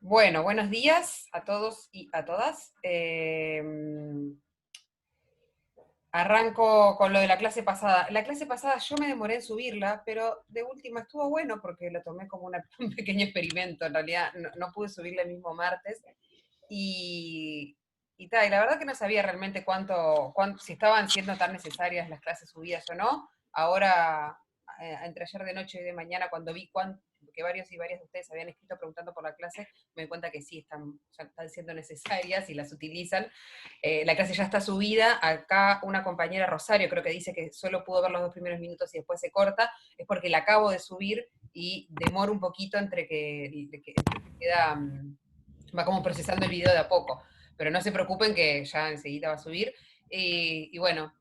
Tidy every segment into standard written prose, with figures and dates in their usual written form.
Bueno, buenos días a todos y a todas. Arranco con lo de la clase pasada. La clase pasada yo me demoré en subirla, pero de última estuvo bueno porque lo tomé como un pequeño experimento. En realidad no pude subirla el mismo martes. Y la verdad que no sabía realmente si estaban siendo tan necesarias las clases subidas o no. Ahora, entre ayer de noche y de mañana, cuando vi que varios y varias de ustedes habían escrito preguntando por la clase, me di cuenta que sí, están siendo necesarias y las utilizan. La clase ya está subida. Acá una compañera, Rosario, creo que dice que solo pudo ver los 2 primeros minutos y después se corta. Es porque la acabo de subir y demoro un poquito entre que queda... va como procesando el video de a poco. Pero no se preocupen que ya enseguida va a subir. Y bueno,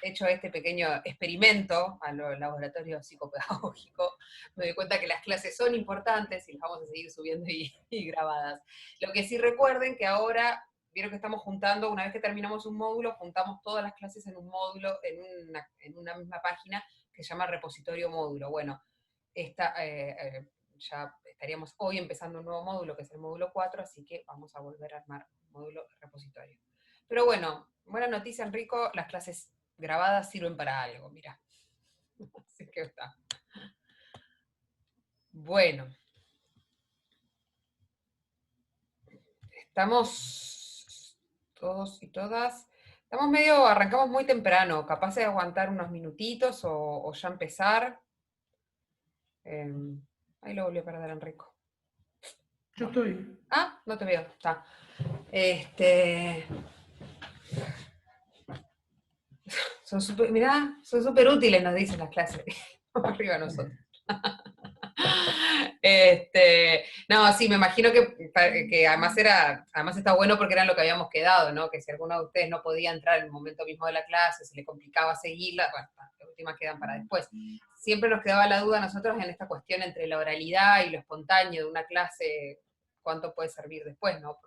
hecho este pequeño experimento a lo laboratorio psicopedagógico, me doy cuenta que las clases son importantes y las vamos a seguir subiendo y grabadas. Lo que sí recuerden que ahora, vieron que estamos juntando, una vez que terminamos un módulo, juntamos todas las clases en un módulo, en una misma página que se llama repositorio módulo. Bueno, ya estaríamos hoy empezando un nuevo módulo, que es el módulo 4, así que vamos a volver a armar un módulo repositorio. Pero bueno, buena noticia, Enrico, las clases grabadas sirven para algo, mira. Así que está. Bueno, estamos todos y todas. Arrancamos muy temprano, capaz de aguantar unos minutitos o ya empezar. Ahí lo volvió a perder Enrico. Yo Bueno. estoy. Ah, no te veo, está. Este, mirá, son súper útiles, nos dicen las clases. Arriba nosotros. No, sí, me imagino que además está bueno porque era lo que habíamos quedado, ¿no? Que si alguno de ustedes no podía entrar en el momento mismo de la clase, se le complicaba seguirla, bueno, las últimas quedan para después. Siempre nos quedaba la duda a nosotros en esta cuestión entre la oralidad y lo espontáneo de una clase, cuánto puede servir después, ¿no?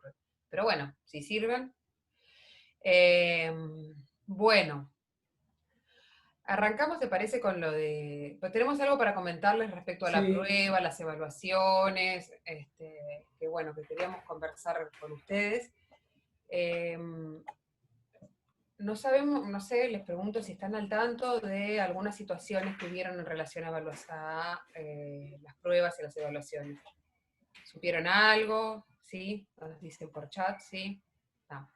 Pero bueno, si sirven. Eh, bueno, arrancamos, ¿te parece, con lo de... Pues tenemos algo para comentarles respecto a la Sí, prueba, las evaluaciones, que bueno, que queríamos conversar con ustedes. Eh, no sabemos, no sé, les pregunto si están al tanto de algunas situaciones que hubieron en relación a las pruebas y las evaluaciones. ¿Supieron algo? ¿Sí? Nos dicen por chat, ¿sí? Ah.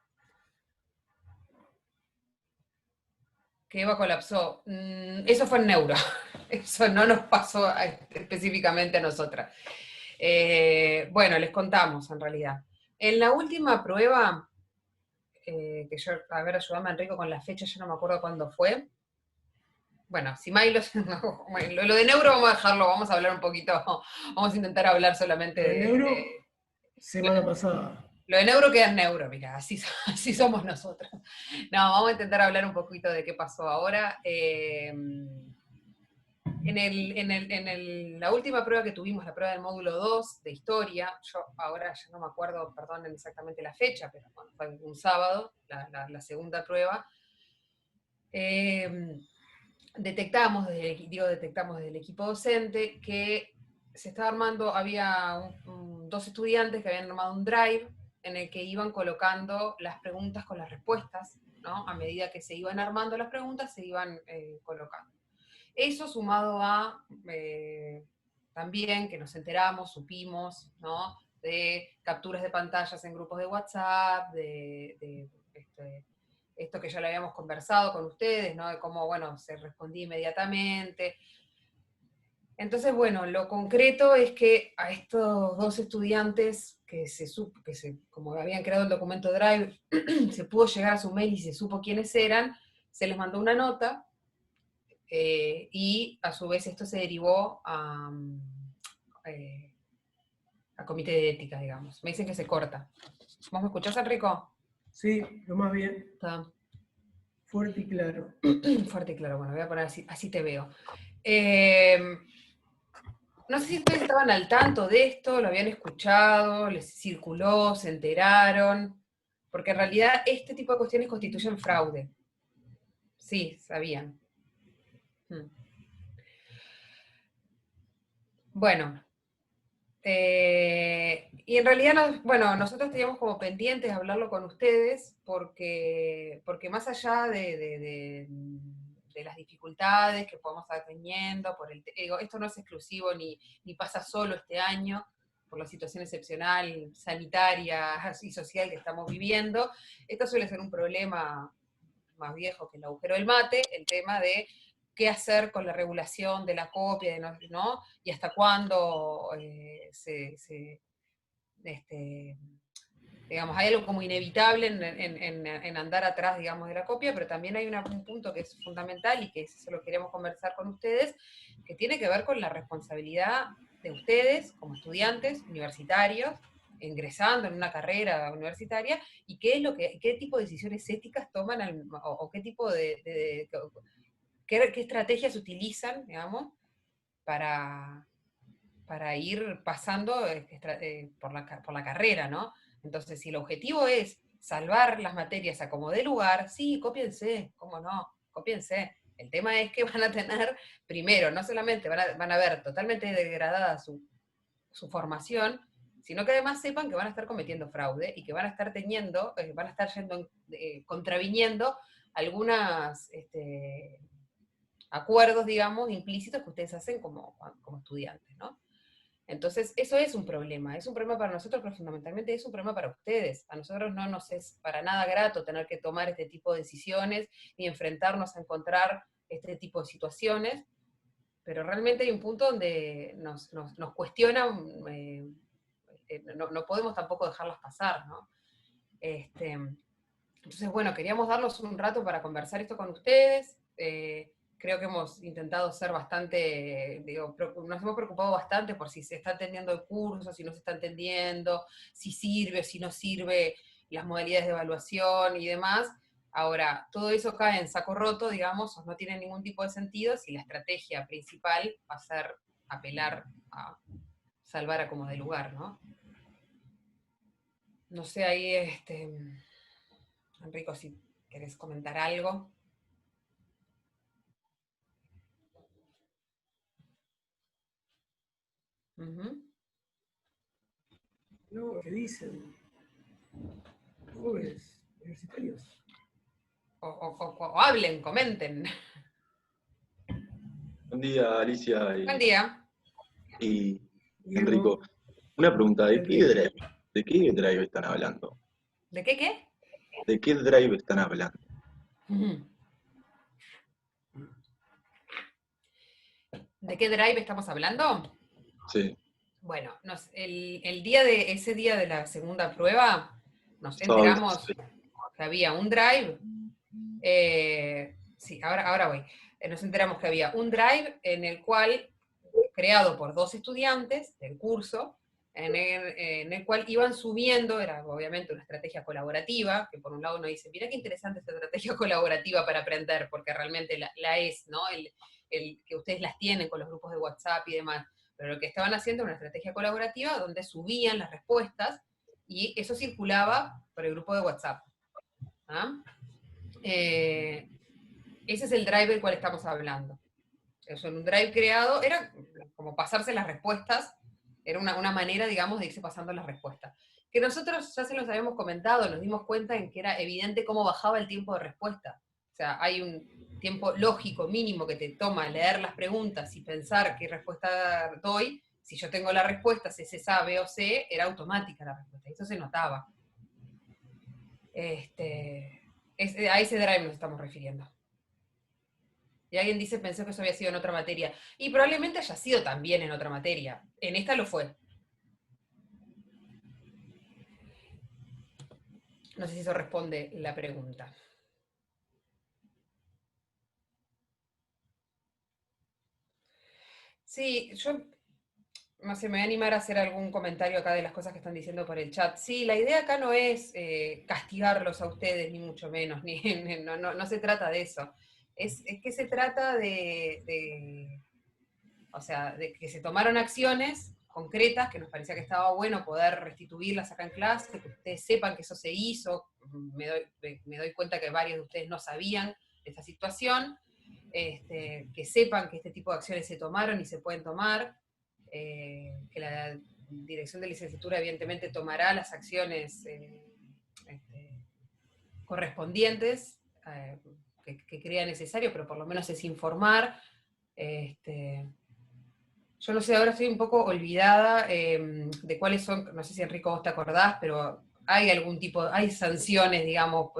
Que Eva colapsó. Eso fue en Neuro. Eso no nos pasó específicamente a nosotras. Bueno, les contamos en realidad. En la última prueba, a ver, ayúdame Enrico con la fecha, yo no me acuerdo cuándo fue. Bueno, si Milo, lo de Neuro vamos a dejarlo, vamos a hablar un poquito, vamos a intentar hablar solamente lo de de Neuro, semana pasada. lo de Neuro queda en Neuro, mira, así somos nosotros. No, vamos a intentar hablar un poquito de qué pasó ahora. La última prueba que tuvimos, la prueba del módulo 2 de historia, yo ahora ya no me acuerdo, perdonen exactamente la fecha, pero bueno, fue un sábado, la segunda prueba. eh, detectamos desde el equipo docente que se estaba armando, había dos estudiantes que habían armado un drive en el que iban colocando las preguntas con las respuestas, ¿no? A medida que se iban armando las preguntas, se iban colocando. Eso sumado a también que nos enteramos, supimos, ¿no? De capturas de pantallas en grupos de WhatsApp, esto que ya lo habíamos conversado con ustedes, ¿no? De cómo, bueno, se respondía inmediatamente. Entonces, bueno, lo concreto es que a estos dos estudiantes como habían creado el documento Drive, se pudo llegar a su mail y se supo quiénes eran, se les mandó una nota y a su vez esto se derivó eh, a comité de ética, digamos. Me dicen que se corta. ¿Vos me escuchás, Enrico? Sí, lo más bien, Está fuerte y claro. fuerte y claro. Bueno, voy a poner así te veo. Eh, no sé si ustedes estaban al tanto de esto, lo habían escuchado, les circuló, se enteraron, porque en realidad este tipo de cuestiones constituyen fraude. Sí, sabían. Mm. Bueno, Y en realidad, bueno, nosotros teníamos como pendientes hablarlo con ustedes, porque más allá de las dificultades que podemos estar teniendo, esto no es exclusivo ni pasa solo este año, por la situación excepcional sanitaria y social que estamos viviendo, esto suele ser un problema más viejo que el agujero del mate, el tema de qué hacer con la regulación de la copia, ¿no? Y hasta cuándo este, digamos, hay algo como inevitable en andar atrás, digamos, de la copia, pero también hay un punto que es fundamental y que eso lo queremos conversar con ustedes, que tiene que ver con la responsabilidad de ustedes como estudiantes universitarios, ingresando en una carrera universitaria, y qué tipo de decisiones éticas toman, o qué tipo qué estrategias utilizan, digamos, para, para ir pasando por la carrera, ¿no? Entonces, si el objetivo es salvar las materias a como dé lugar, sí, cópiense, cómo no, cópiense. El tema es que van a tener, primero, no solamente van a ver totalmente degradada su formación, sino que además sepan que van a estar cometiendo fraude y que van a estar van a estar contraviniendo algunas acuerdos, digamos, implícitos que ustedes hacen como estudiantes, ¿no? Entonces, eso es un problema para nosotros, pero fundamentalmente es un problema para ustedes. A nosotros no nos es para nada grato tener que tomar este tipo de decisiones ni enfrentarnos a encontrar este tipo de situaciones, pero realmente hay un punto donde nos cuestionan, no podemos tampoco dejarlas pasar, ¿no? Entonces, bueno, queríamos darnos un rato para conversar esto con ustedes. Creo que hemos intentado ser bastante, digo, nos hemos preocupado bastante por si se está entendiendo el curso, si no se está entendiendo, si sirve o si no sirve las modalidades de evaluación y demás. Ahora, todo eso cae en saco roto, digamos, o no tiene ningún tipo de sentido si la estrategia principal va a ser apelar a salvar a como de lugar, ¿no? No sé, ahí, Enrico, si querés comentar algo. Ujú. No, ¿qué dicen? Jóvenes universitarios. O hablen, comenten. Buen día, Alicia Buen día. y Enrico. Diego, Una pregunta, Enrique. ¿de qué drive están hablando? ¿De qué? ¿De qué drive están hablando? Ujú. ¿De qué drive estamos hablando? Sí, Bueno, ese día de la segunda prueba, nos sábado enteramos 16. que había un drive. Sí, ahora voy. Nos enteramos que había un drive en el cual, creado por dos estudiantes del curso, en el cual iban subiendo, era obviamente una estrategia colaborativa, que por un lado uno dice, mira qué interesante esta estrategia colaborativa para aprender, porque realmente la es, ¿no? El que ustedes las tienen con los grupos de WhatsApp y demás, pero lo que estaban haciendo era una estrategia colaborativa donde subían las respuestas y eso circulaba por el grupo de WhatsApp. ¿Ah? Ese es el drive del cual estamos hablando. Eso, en un drive creado, era como pasarse las respuestas, era una manera, digamos, de irse pasando las respuestas. Que nosotros ya se los habíamos comentado, nos dimos cuenta en que era evidente cómo bajaba el tiempo de respuesta. O sea, hay un tiempo lógico mínimo que te toma leer las preguntas y pensar qué respuesta doy. Si yo tengo la respuesta, si es A, B o C, era automática la respuesta. Eso se notaba. A ese drive nos estamos refiriendo. Y alguien dice, pensó que eso había sido en otra materia. Y probablemente haya sido también en otra materia. En esta lo fue. No sé si eso responde la pregunta. Sí, yo no sé, me voy a animar a hacer algún comentario acá de las cosas que están diciendo por el chat. Sí, la idea acá no es castigarlos a ustedes, ni mucho menos, no se trata de eso. Es que se trata o sea, de que se tomaron acciones concretas, que nos parecía que estaba bueno poder restituirlas acá en clase, que ustedes sepan que eso se hizo. Me doy cuenta que varios de ustedes no sabían de esta situación, que sepan que este tipo de acciones se tomaron y se pueden tomar, que dirección de licenciatura evidentemente tomará las acciones correspondientes que crea necesario, pero por lo menos es informar. Yo no sé, ahora estoy un poco olvidada de cuáles son, no sé si Enrico vos te acordás, pero hay algún tipo, hay sanciones, digamos,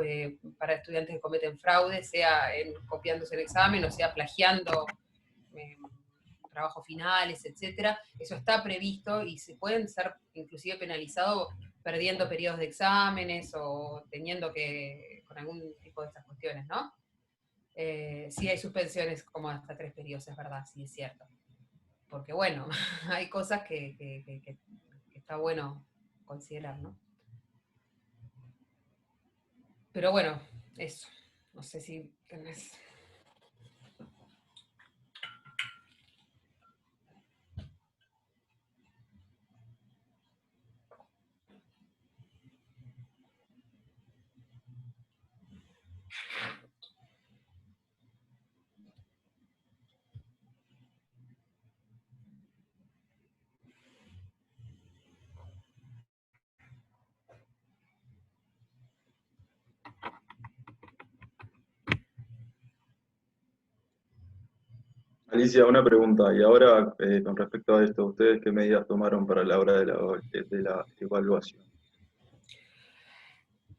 para estudiantes que cometen fraude, sea copiándose el examen, o sea plagiando trabajos finales, etcétera. Eso está previsto y se pueden ser inclusive penalizados perdiendo periodos de exámenes o teniendo que, con algún tipo de estas cuestiones, ¿no? Sí hay suspensiones como hasta 3 periodos, es verdad, sí es cierto. Porque bueno, hay cosas que está bueno considerar, ¿no? Pero bueno, eso. No sé si tenés... Alicia, una pregunta. Y ahora, con respecto a esto, ¿ustedes qué medidas tomaron para la hora de la evaluación?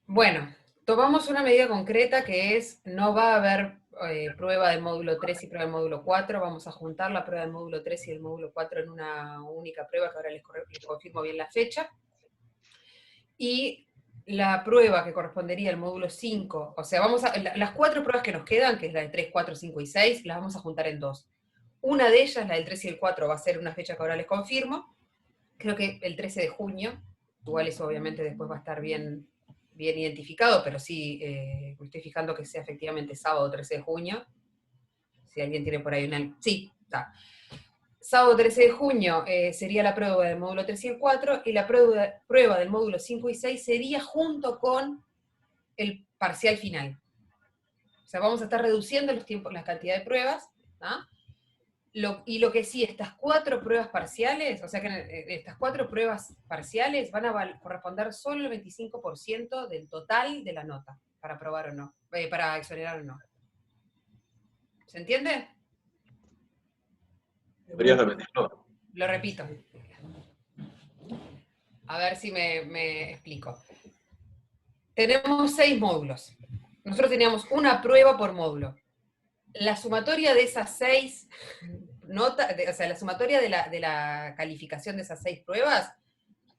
Bueno, tomamos una medida concreta que es, no va a haber prueba del módulo 3 y prueba del módulo 4, vamos a juntar la prueba del módulo 3 y el módulo 4 en una única prueba, que ahora les confirmo bien la fecha. Y la prueba que correspondería al módulo 5, o sea, las 4 pruebas que nos quedan, que es la de 3, 4, 5 y 6, las vamos a juntar en 2. Una de ellas, la del 3 y el 4, va a ser una fecha que ahora les confirmo, creo que el 13 de junio, igual eso obviamente después va a estar bien identificado, pero sí, me estoy fijando que sea efectivamente sábado 13 de junio, si alguien tiene por ahí una... Sí, está. Sábado 13 de junio sería la prueba del módulo 3 y el 4, y la prueba del módulo 5 y 6 sería junto con el parcial final. O sea, vamos a estar reduciendo los tiempos, la cantidad de pruebas, ¿ah? Y lo que sí, estas 4 pruebas parciales, o sea que estas 4 pruebas parciales van a corresponder solo el 25% del total de la nota, para aprobar o no, para exonerar o no. ¿Se entiende? ¿Podrías repetirlo? Lo repito. A ver si me explico. Tenemos 6 módulos. Nosotros teníamos una prueba por módulo. La sumatoria de esas 6 notas, o sea, la sumatoria de la calificación de esas 6 pruebas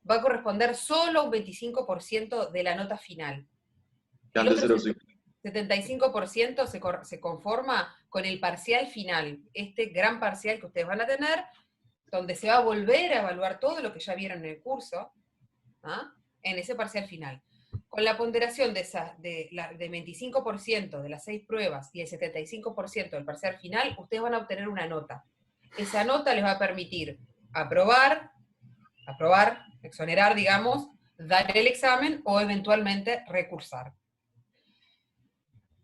va a corresponder solo a un 25% de la nota final. Que El antes otro era 75% se conforma con el parcial final, este gran parcial que ustedes van a tener, donde se va a volver a evaluar todo lo que ya vieron en el curso, ¿ah? En ese parcial final. Con la ponderación de 25% de las 6 pruebas y el 75% del parcial final, ustedes van a obtener una nota. Esa nota les va a permitir aprobar, exonerar, digamos, dar el examen o eventualmente recursar.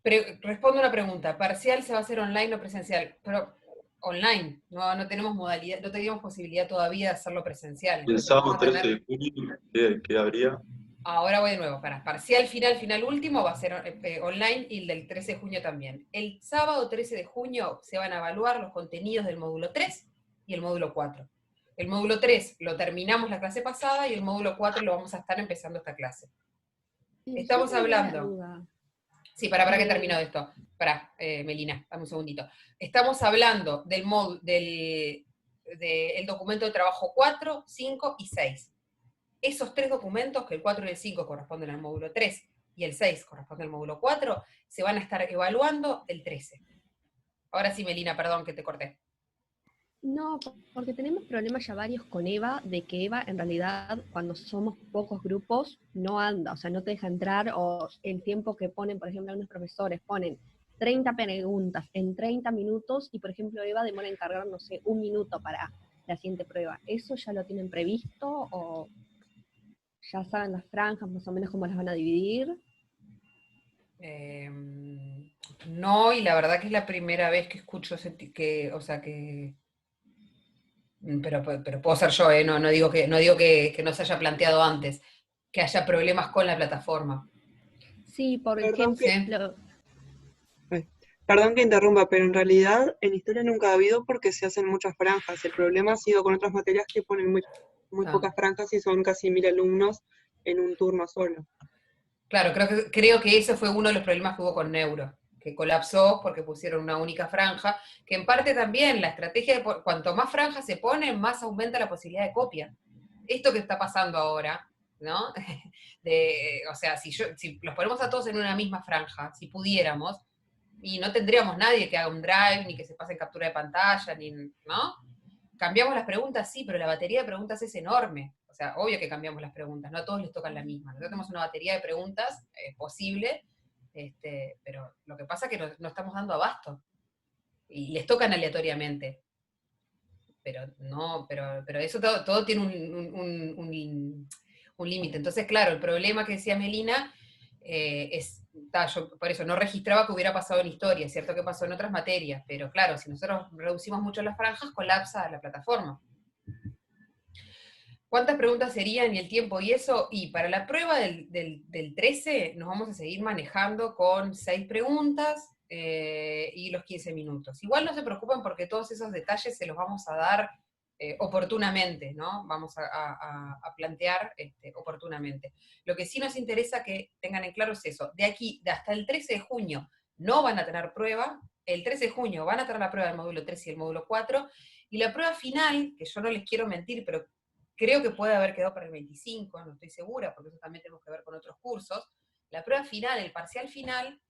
Respondo una pregunta, ¿parcial se va a hacer online o presencial? Pero online, no tenemos modalidad, no teníamos posibilidad todavía de hacerlo presencial. el Entonces sábado vamos a 13 tener... de junio. ¿Qué habría? Ahora voy de nuevo, para parcial, final último va a ser online y el del 13 de junio también. El sábado 13 de junio se van a evaluar los contenidos del módulo 3 y el módulo 4. El módulo 3 lo terminamos la clase pasada y el módulo 4 lo vamos a estar empezando esta clase. Estamos hablando... Sí, para que termino de esto. Melina, dame un segundito. Estamos hablando del documento de trabajo 4, 5 y 6. Esos 3 documentos, que el 4 y el 5 corresponden al módulo 3 y el 6 corresponde al módulo 4, se van a estar evaluando el 13. Ahora sí, Melina, perdón que te corté. No, porque tenemos problemas ya varios con Eva, de que Eva en realidad cuando somos pocos grupos no anda, o sea, no te deja entrar, o el tiempo que ponen, por ejemplo, algunos profesores ponen 30 preguntas en 30 minutos y, por ejemplo, Eva demora en cargar, no sé, 1 minuto para la siguiente prueba. ¿Eso ya lo tienen previsto o ya saben las franjas más o menos cómo las van a dividir? No, y la verdad que es la primera vez que escucho Pero puedo ser yo, no digo que no se haya planteado antes, que haya problemas con la plataforma. Sí, por Perdón que, Sí, ejemplo, ay, perdón que interrumpa, pero en realidad en historia nunca ha habido porque se hacen muchas franjas. El problema ha sido con otras materias que ponen muy ah, pocas franjas y son casi 1000 alumnos en un turno solo. claro, creo que ese fue uno de los problemas que hubo con Neuro, que colapsó porque pusieron una única franja, que en parte también la estrategia de cuanto más franjas se ponen, más aumenta la posibilidad de copia. Esto que está pasando ahora, ¿no? O sea, si los ponemos a todos en una misma franja, si pudiéramos, y no tendríamos nadie que haga un drive, ni que se pase en captura de pantalla, ni, ¿no? Cambiamos las preguntas, sí, pero la batería de preguntas es enorme. O sea, obvio que cambiamos las preguntas, no a todos les tocan la misma. Nosotros tenemos una batería de preguntas posible, pero lo que pasa es que no estamos dando abasto. Y les tocan aleatoriamente. Pero eso todo tiene un límite. Entonces, claro, el problema que decía Melina yo por eso no registraba que hubiera pasado en historia, es cierto que pasó en otras materias, pero claro, si nosotros reducimos mucho las franjas, colapsa la plataforma. ¿Cuántas preguntas serían y el tiempo y eso? Y para la prueba del 13 nos vamos a seguir manejando con 6 preguntas y los 15 minutos. Igual no se preocupen porque todos esos detalles se los vamos a dar oportunamente, ¿no? Vamos a plantear oportunamente. Lo que sí nos interesa que tengan en claro es eso. De aquí, hasta el 13 de junio, no van a tener prueba. El 13 de junio van a tener la prueba del módulo 3 y el módulo 4. Y la prueba final, que yo no les quiero mentir, pero creo que puede haber quedado para el 25, no estoy segura, porque eso también tenemos que ver con otros cursos. La prueba final, el parcial final,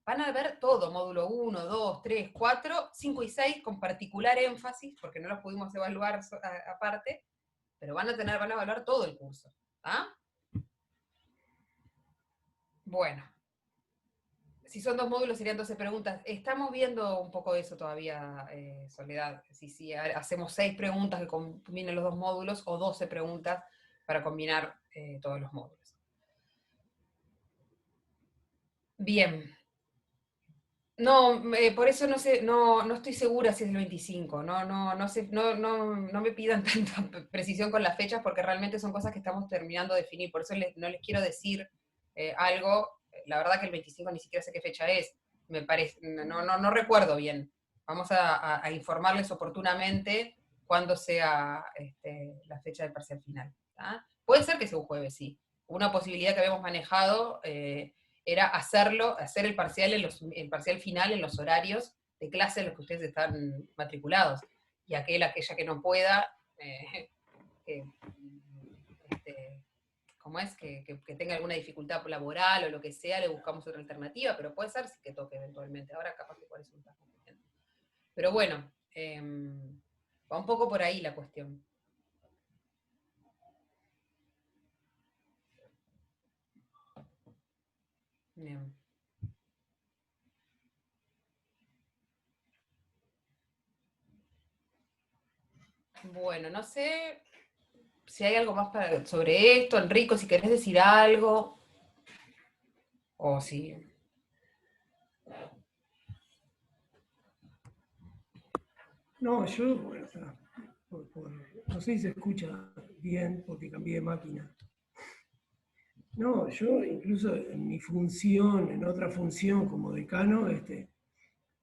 van a ver todo, módulo 1, 2, 3, 4, 5 y 6, con particular énfasis, porque no los pudimos evaluar aparte, pero van a evaluar todo el curso. ¿Ah? Bueno, si son 2 módulos serían 12 preguntas. Estamos viendo un poco eso todavía, Soledad. Si hacemos 6 preguntas que combinen los 2 módulos o 12 preguntas para combinar todos los módulos. Bien. No, por eso no sé, no estoy segura si es el 25. No sé, no me pidan tanta precisión con las fechas porque realmente son cosas que estamos terminando de definir. Por eso no les quiero decir algo. La verdad que el 25 ni siquiera sé qué fecha es. Me parece, no recuerdo bien. Vamos a informarles oportunamente cuando sea la fecha del parcial final. ¿Tá? Puede ser que sea un jueves, sí. Una posibilidad que habíamos manejado era hacer el parcial final en los horarios de clase en los que ustedes están matriculados. Y aquella que no pueda, ¿cómo es? Que tenga alguna dificultad laboral o lo que sea, le buscamos otra alternativa, pero puede ser que toque eventualmente. Ahora capaz que por eso no está compitiendo. Pero bueno, va un poco por ahí la cuestión. Bien. Bueno, no sé si hay algo más sobre esto. Enrico, si querés decir algo. O si... No, yo, bueno, o sea, no sé si se escucha bien porque cambié de máquina. No, yo incluso en mi función, en otra función como decano,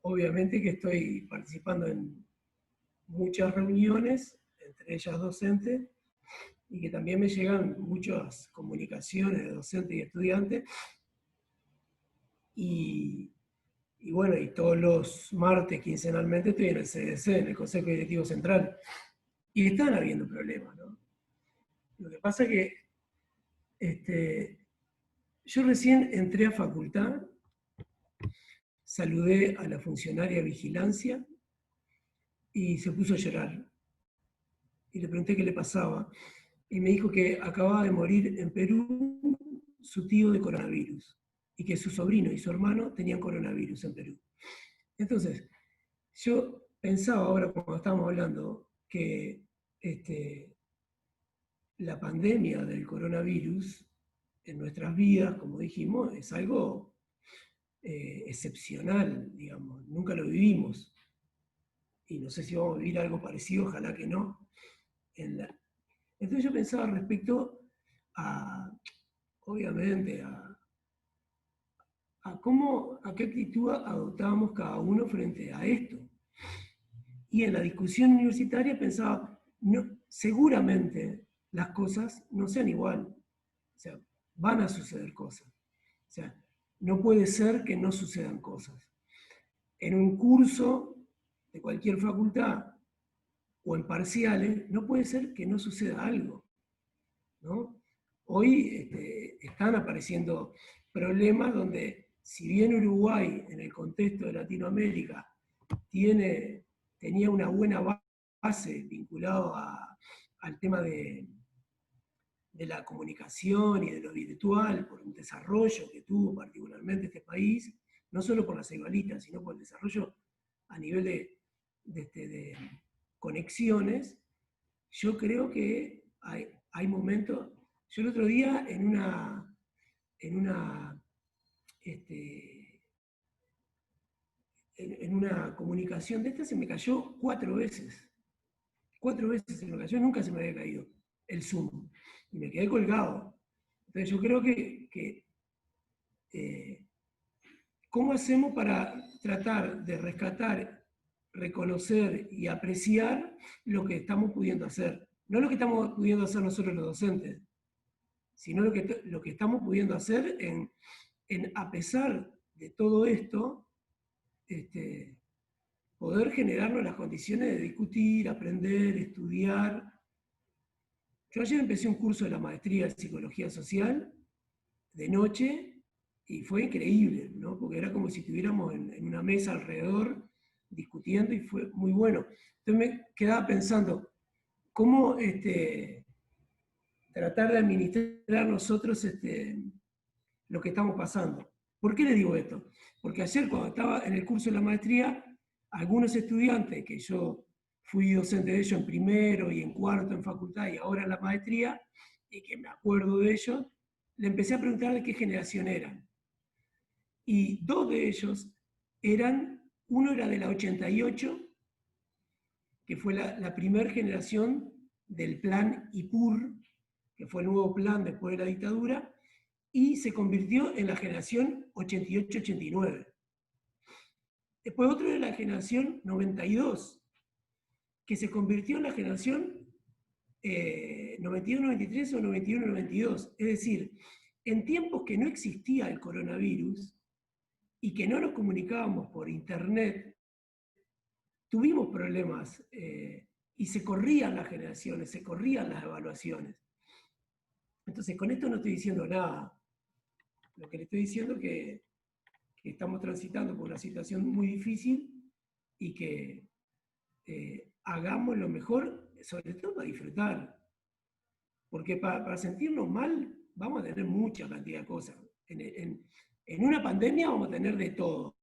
obviamente que estoy participando en muchas reuniones, entre ellas docentes, y que también me llegan muchas comunicaciones de docentes y estudiantes. Y bueno, y todos los martes quincenalmente estoy en el CDC, en el Consejo Directivo Central. Y están habiendo problemas, ¿no? Lo que pasa es que yo recién entré a facultad, saludé a la funcionaria de vigilancia y se puso a llorar. Y le pregunté qué le pasaba. Y me dijo que acababa de morir en Perú su tío de coronavirus. Y que su sobrino y su hermano tenían coronavirus en Perú. Entonces, yo pensaba ahora cuando estábamos hablando que la pandemia del coronavirus en nuestras vidas, como dijimos, es algo excepcional, digamos, nunca lo vivimos. y no sé si vamos a vivir algo parecido, ojalá que no. Entonces yo pensaba respecto a, obviamente, a qué actitud adoptábamos cada uno frente a esto. Y en la discusión universitaria pensaba, no, seguramente las cosas no sean igual. O sea, van a suceder cosas. O sea, no puede ser que no sucedan cosas. En un curso de cualquier facultad o en parciales, no puede ser que no suceda algo, ¿no? Hoy están apareciendo problemas donde, si bien Uruguay, en el contexto de Latinoamérica, tenía una buena base vinculado al tema de la comunicación y de lo virtual, por un desarrollo que tuvo particularmente este país, no solo por las igualitas, sino por el desarrollo a nivel de conexiones. Yo creo que hay momentos. Yo el otro día en una comunicación de esta se me cayó 4 veces. 4 veces se me cayó, nunca se me había caído el Zoom. Y me quedé colgado. Entonces yo creo que ¿cómo hacemos para tratar de rescatar, reconocer y apreciar lo que estamos pudiendo hacer? No lo que estamos pudiendo hacer nosotros los docentes, sino lo que estamos pudiendo hacer a pesar de todo esto, poder generarnos las condiciones de discutir, aprender, estudiar. Yo ayer empecé un curso de la maestría en Psicología Social, de noche, y fue increíble, ¿no? Porque era como si estuviéramos en una mesa alrededor discutiendo y fue muy bueno. Entonces me quedaba pensando, ¿cómo tratar de administrar nosotros lo que estamos pasando? ¿Por qué le digo esto? Porque ayer cuando estaba en el curso de la maestría, algunos estudiantes, que yo fui docente de ellos en primero y en cuarto en facultad y ahora en la maestría, y que me acuerdo de ellos, le empecé a preguntar de qué generación eran. Y 2 de ellos uno era de la 88, que fue la primera generación del plan IPUR, que fue el nuevo plan después de la dictadura, y se convirtió en la generación 88-89. Después otro de la generación 92, que se convirtió en la generación 91-93 o 91-92. Es decir, en tiempos que no existía el coronavirus y que no nos comunicábamos por internet, tuvimos problemas y se corrían las generaciones, se corrían las evaluaciones. Entonces, con esto no estoy diciendo nada. Lo que le estoy diciendo es que estamos transitando por una situación muy difícil y que hagamos lo mejor, sobre todo para disfrutar. Porque para sentirnos mal vamos a tener mucha cantidad de cosas. En una pandemia vamos a tener de todo.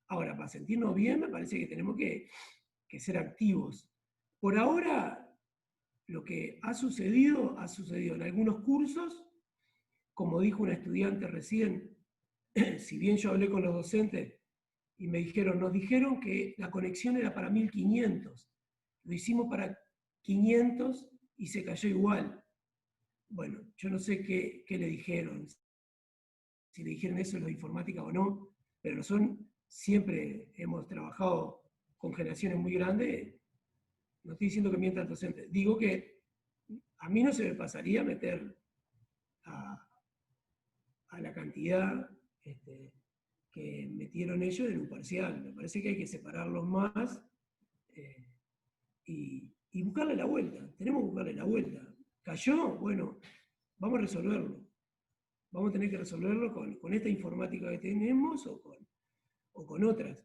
Ahora, para sentirnos bien me parece que tenemos que ser activos. Por ahora, lo que ha sucedido en algunos cursos, como dijo una estudiante recién, si bien yo hablé con los docentes y nos dijeron que la conexión era para 1500, lo hicimos para 500 y se cayó igual. Bueno, yo no sé qué le dijeron, si le dijeron eso en la informática o no, pero siempre hemos trabajado con generaciones muy grandes. No estoy diciendo que mienta el docente, digo que a mí no se me pasaría meter a la cantidad que metieron ellos en un parcial. Me parece que hay que separarlos más y buscarle la vuelta. Tenemos que buscarle la vuelta. ¿Cayó? Bueno, vamos a resolverlo. Vamos a tener que resolverlo con esta informática que tenemos o con otras.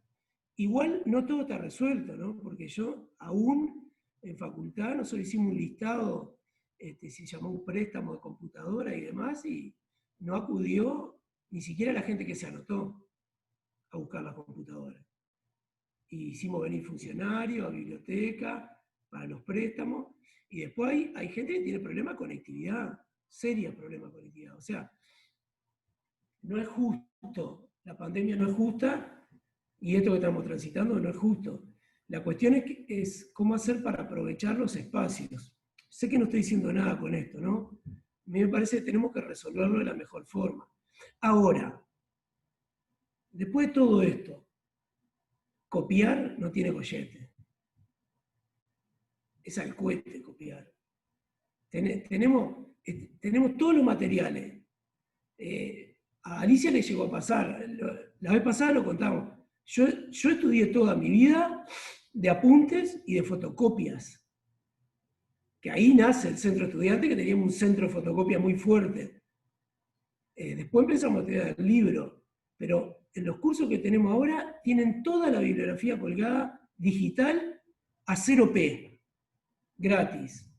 Igual no todo está resuelto, ¿no? Porque yo aún en facultad nosotros hicimos un listado, se llamó un préstamo de computadora y demás, y no acudió ni siquiera la gente que se anotó a buscar las computadoras. Y hicimos venir funcionarios a biblioteca para los préstamos, y después hay gente que tiene problemas de conectividad, serios problemas de conectividad. O sea, no es justo, la pandemia no es justa, y esto que estamos transitando no es justo. La cuestión es cómo hacer para aprovechar los espacios. Sé que no estoy diciendo nada con esto, ¿no? A mí me parece que tenemos que resolverlo de la mejor forma. Ahora, después de todo esto, copiar no tiene gollete. Es al cohete copiar. Tenemos todos los materiales. A Alicia le llegó a pasar, la vez pasada lo contamos. Yo estudié toda mi vida de apuntes y de fotocopias. Que ahí nace el centro estudiante, que teníamos un centro de fotocopia muy fuerte. Después empezamos a estudiar el libro, pero en los cursos que tenemos ahora tienen toda la bibliografía colgada digital a 0p, gratis.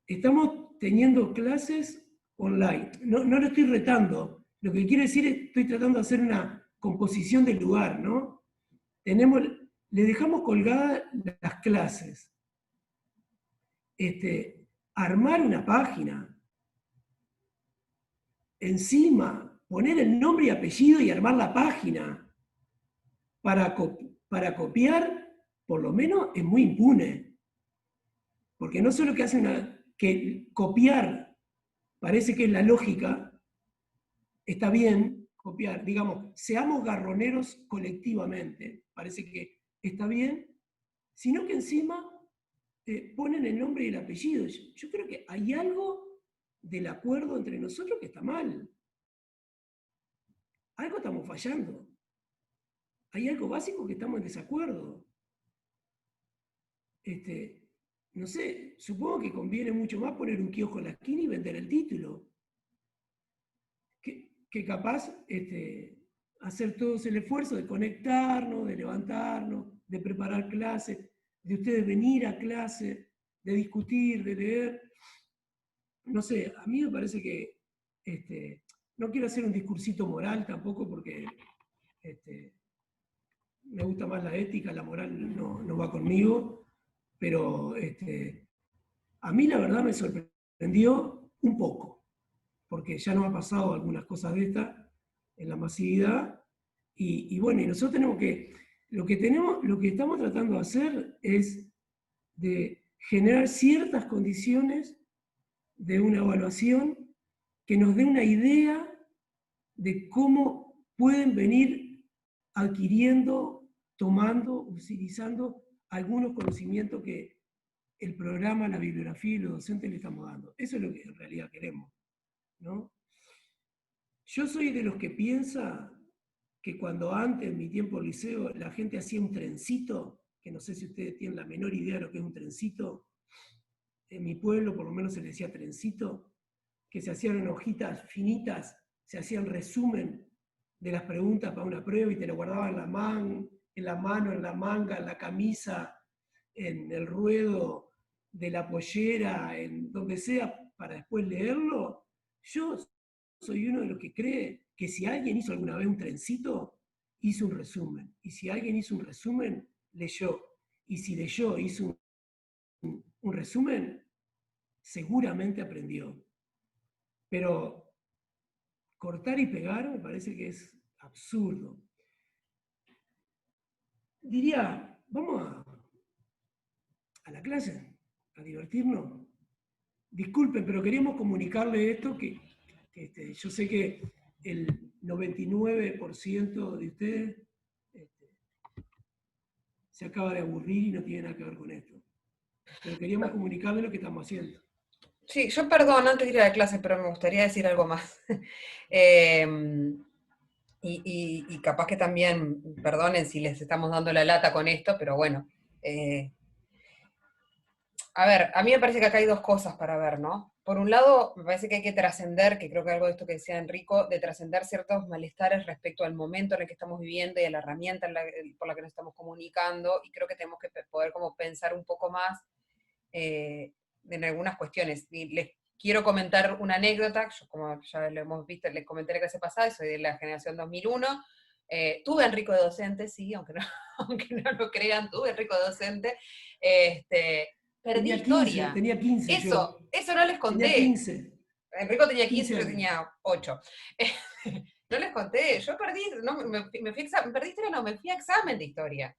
Estamos teniendo clases online. No lo estoy retando. Lo que quiero decir es que estoy tratando de hacer una composición del lugar, ¿no? Le dejamos colgadas las clases. Armar una página. Encima, poner el nombre y apellido y armar la página. Para copiar, por lo menos, es muy impune. Porque no solo que copiar parece que es la lógica, está bien copiar, digamos, seamos garroneros colectivamente, parece que está bien, sino que encima ponen el nombre y el apellido. Yo creo que hay algo del acuerdo entre nosotros que está mal. Algo estamos fallando. Hay algo básico que estamos en desacuerdo. No sé, supongo que conviene mucho más poner un kiosco en la esquina y vender el título. Que capaz hacer todos el esfuerzo de conectarnos, de levantarnos, de preparar clases, de ustedes venir a clase, de discutir, de leer. No sé, a mí me parece que no quiero hacer un discursito moral tampoco porque me gusta más la ética, la moral no va conmigo, pero a mí la verdad me sorprendió un poco, porque ya nos ha pasado algunas cosas de estas en la masividad, y bueno, y nosotros tenemos que, lo que estamos tratando de hacer es de generar ciertas condiciones de una evaluación que nos dé una idea de cómo pueden venir adquiriendo, tomando, utilizando algunos conocimientos que el programa, la bibliografía y los docentes le estamos dando. Eso es lo que en realidad queremos, ¿no? Yo soy de los que piensa que cuando antes, en mi tiempo en liceo, la gente hacía un trencito, que no sé si ustedes tienen la menor idea de lo que es un trencito, en mi pueblo por lo menos se le decía trencito, que se hacían en hojitas finitas, se hacían resumen de las preguntas para una prueba y te lo guardaban en la mano, en la manga, en la camisa, en el ruedo de la pollera, en donde sea, para después leerlo. Yo soy uno de los que cree que si alguien hizo alguna vez un trencito, hizo un resumen. Y si alguien hizo un resumen, leyó. Y si leyó, hizo un resumen, seguramente aprendió. Pero cortar y pegar me parece que es absurdo. Diría, vamos a la clase, a divertirnos. Disculpen, pero queríamos comunicarle esto, que yo sé que el 99% de ustedes se acaba de aburrir y no tiene nada que ver con esto. Pero queríamos comunicarle lo que estamos haciendo. Sí, yo perdón, antes de ir a la clase, pero me gustaría decir algo más. Y capaz que también, perdonen si les estamos dando la lata con esto, pero bueno. A ver, a mí me parece que acá hay dos cosas para ver, ¿no? Por un lado, me parece que hay que trascender, que creo que algo de esto que decía Enrico, de trascender ciertos malestares respecto al momento en el que estamos viviendo y a la herramienta por la que nos estamos comunicando, y creo que tenemos que poder como pensar un poco más en algunas cuestiones. Y les quiero comentar una anécdota, yo, como ya lo hemos visto, les comenté la clase pasada, soy de la generación 2001, tuve a Enrico de docente, sí, aunque no lo crean, tuve a Enrico de docente, perdí historia. Tenía 15 eso no les conté. Tenía 15. Enrico tenía 15, yo tenía 8. No les conté, yo perdí, no, me fui a examen, perdí historia, no, me fui a examen de historia.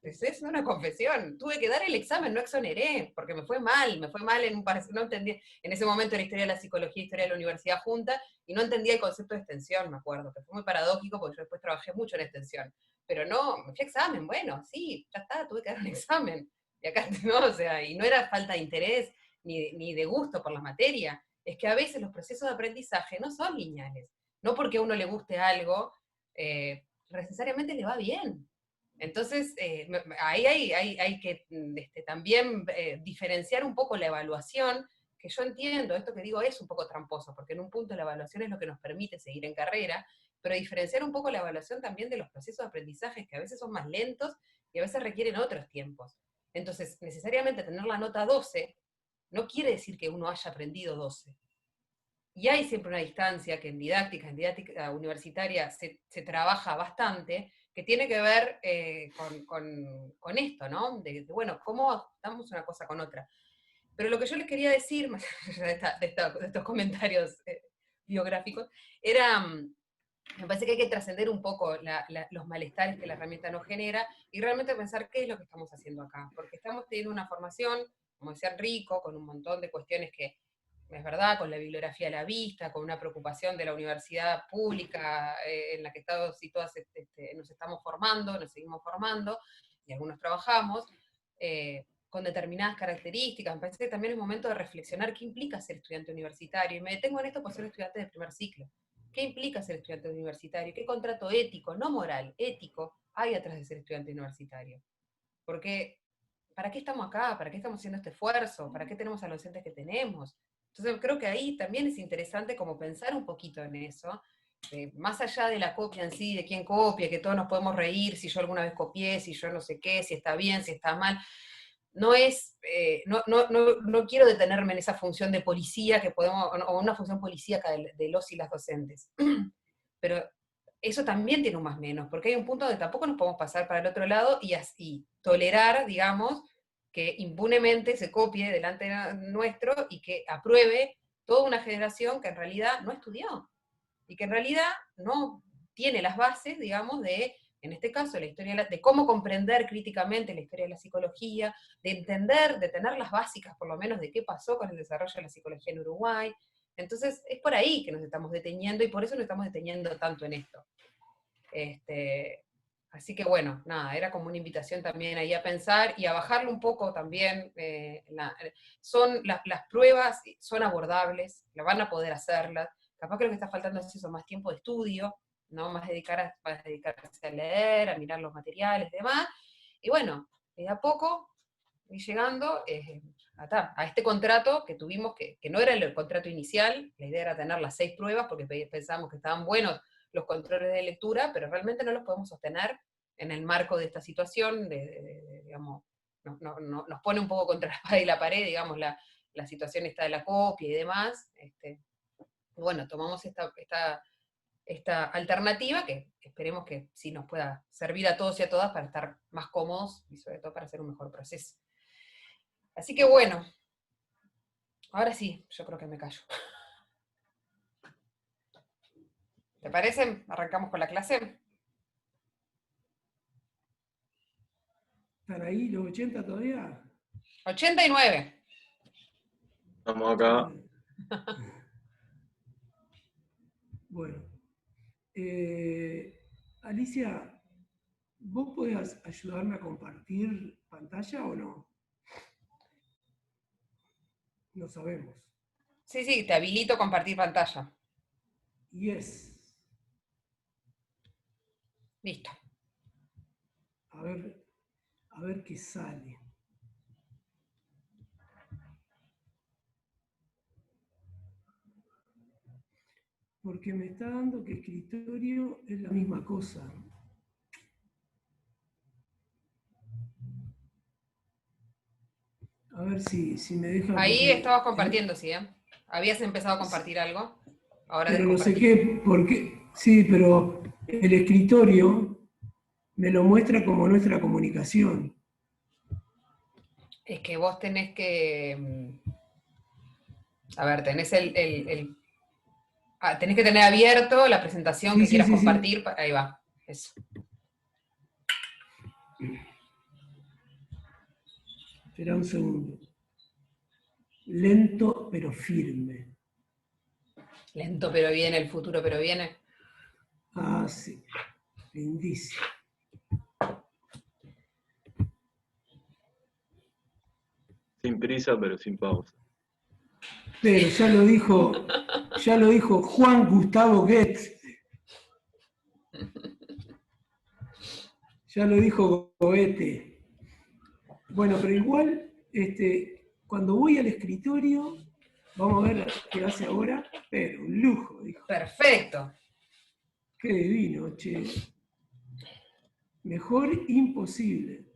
Es una confesión. Tuve que dar el examen, no exoneré, porque me fue mal en un parecido, no entendía, en ese momento la historia de la psicología y historia de la universidad junta, y no entendía el concepto de extensión, me acuerdo, que fue muy paradójico porque yo después trabajé mucho en extensión. Pero no, me fui a examen, bueno, sí, ya está, tuve que dar un examen. Y acá, no, o sea, y no era falta de interés ni de gusto por la materia, es que a veces los procesos de aprendizaje no son lineales. No porque a uno le guste algo, necesariamente le va bien. Entonces, ahí hay que también diferenciar un poco la evaluación, que yo entiendo, esto que digo es un poco tramposo, porque en un punto la evaluación es lo que nos permite seguir en carrera, pero diferenciar un poco la evaluación también de los procesos de aprendizaje, que a veces son más lentos y a veces requieren otros tiempos. Entonces, necesariamente tener la nota 12 no quiere decir que uno haya aprendido 12. Y hay siempre una distancia que en didáctica universitaria se trabaja bastante, que tiene que ver con esto, ¿no? Bueno, cómo ajustamos una cosa con otra. Pero lo que yo les quería decir, más allá de estos comentarios biográficos, era, me parece que hay que trascender un poco los malestares que la herramienta nos genera y realmente pensar qué es lo que estamos haciendo acá. Porque estamos teniendo una formación, como decía Enrico, con un montón de cuestiones que, es verdad, con la bibliografía a la vista, con una preocupación de la universidad pública en la que todos y todas nos estamos formando, nos seguimos formando, y algunos trabajamos, con determinadas características. Me parece que también es momento de reflexionar qué implica ser estudiante universitario, y me detengo en esto por ser estudiante de primer ciclo. ¿Qué implica ser estudiante universitario? ¿Qué contrato ético, no moral, ético, hay atrás de ser estudiante universitario? Porque, ¿para qué estamos acá? ¿Para qué estamos haciendo este esfuerzo? ¿Para qué tenemos a los docentes que tenemos? Entonces creo que ahí también es interesante como pensar un poquito en eso, más allá de la copia en sí, de quién copia, que todos nos podemos reír, si yo alguna vez copié, si yo no sé qué, si está bien, si está mal. No es, no quiero detenerme en esa función de policía que podemos, o una función policíaca de los y las docentes. Pero eso también tiene un más menos, porque hay un punto donde tampoco nos podemos pasar para el otro lado y así tolerar, digamos, que impunemente se copie delante nuestro y que apruebe toda una generación que en realidad no estudió, y que en realidad no tiene las bases, digamos, en este caso, la historia de cómo comprender críticamente la historia de la psicología, de entender, de tener las básicas por lo menos de qué pasó con el desarrollo de la psicología en Uruguay. Entonces, es por ahí que nos estamos deteniendo, y por eso nos estamos deteniendo tanto en esto. Así que bueno, nada, era como una invitación también ahí a pensar y a bajarlo un poco también. Son las pruebas son abordables, las van a poder hacerlas. Capaz que lo que está faltando es eso, más tiempo de estudio, ¿no? Más dedicarse a leer, a mirar los materiales y demás. Y bueno, de a poco ir llegando a este contrato que tuvimos, que no era el contrato inicial, la idea era tener las 6 pruebas, porque pensábamos que estaban buenos los controles de lectura, pero realmente no los podemos sostener en el marco de esta situación, digamos, nos pone un poco contra la espada y la pared, digamos, la situación esta de la copia y demás. Bueno, tomamos esta alternativa que esperemos que sí nos pueda servir a todos y a todas para estar más cómodos y sobre todo para hacer un mejor proceso. Así que bueno, ahora sí, yo creo que me callo. ¿Te parece? ¿Arrancamos con la clase? ¿Están ahí los 80 todavía? 89. Estamos acá. Bueno. Alicia, ¿vos podés ayudarme a compartir pantalla o no? No sabemos. Sí, te habilito compartir pantalla. Yes. Listo. A ver qué sale. Porque me está dando que escritorio es la misma cosa. A ver si me deja. Ahí estabas compartiendo, sí, ¿eh? Habías empezado a compartir algo. Ahora pero no sé qué, porque sí, pero el escritorio me lo muestra como nuestra comunicación. Es que vos tenés que... A ver, tenés tenés que tener abierto la presentación que quieras compartir. Sí. Ahí va, eso. Espera un segundo. Lento pero firme. Lento pero viene, el futuro pero viene. Ah, sí. Lindísimo. Sin prisa, pero sin pausa. Pero ya lo dijo Juan Gustavo Goethe. Ya lo dijo Goethe. Bueno, pero igual, cuando voy al escritorio, vamos a ver qué hace ahora, pero un lujo, dijo. Perfecto. Qué divino, che. Mejor imposible.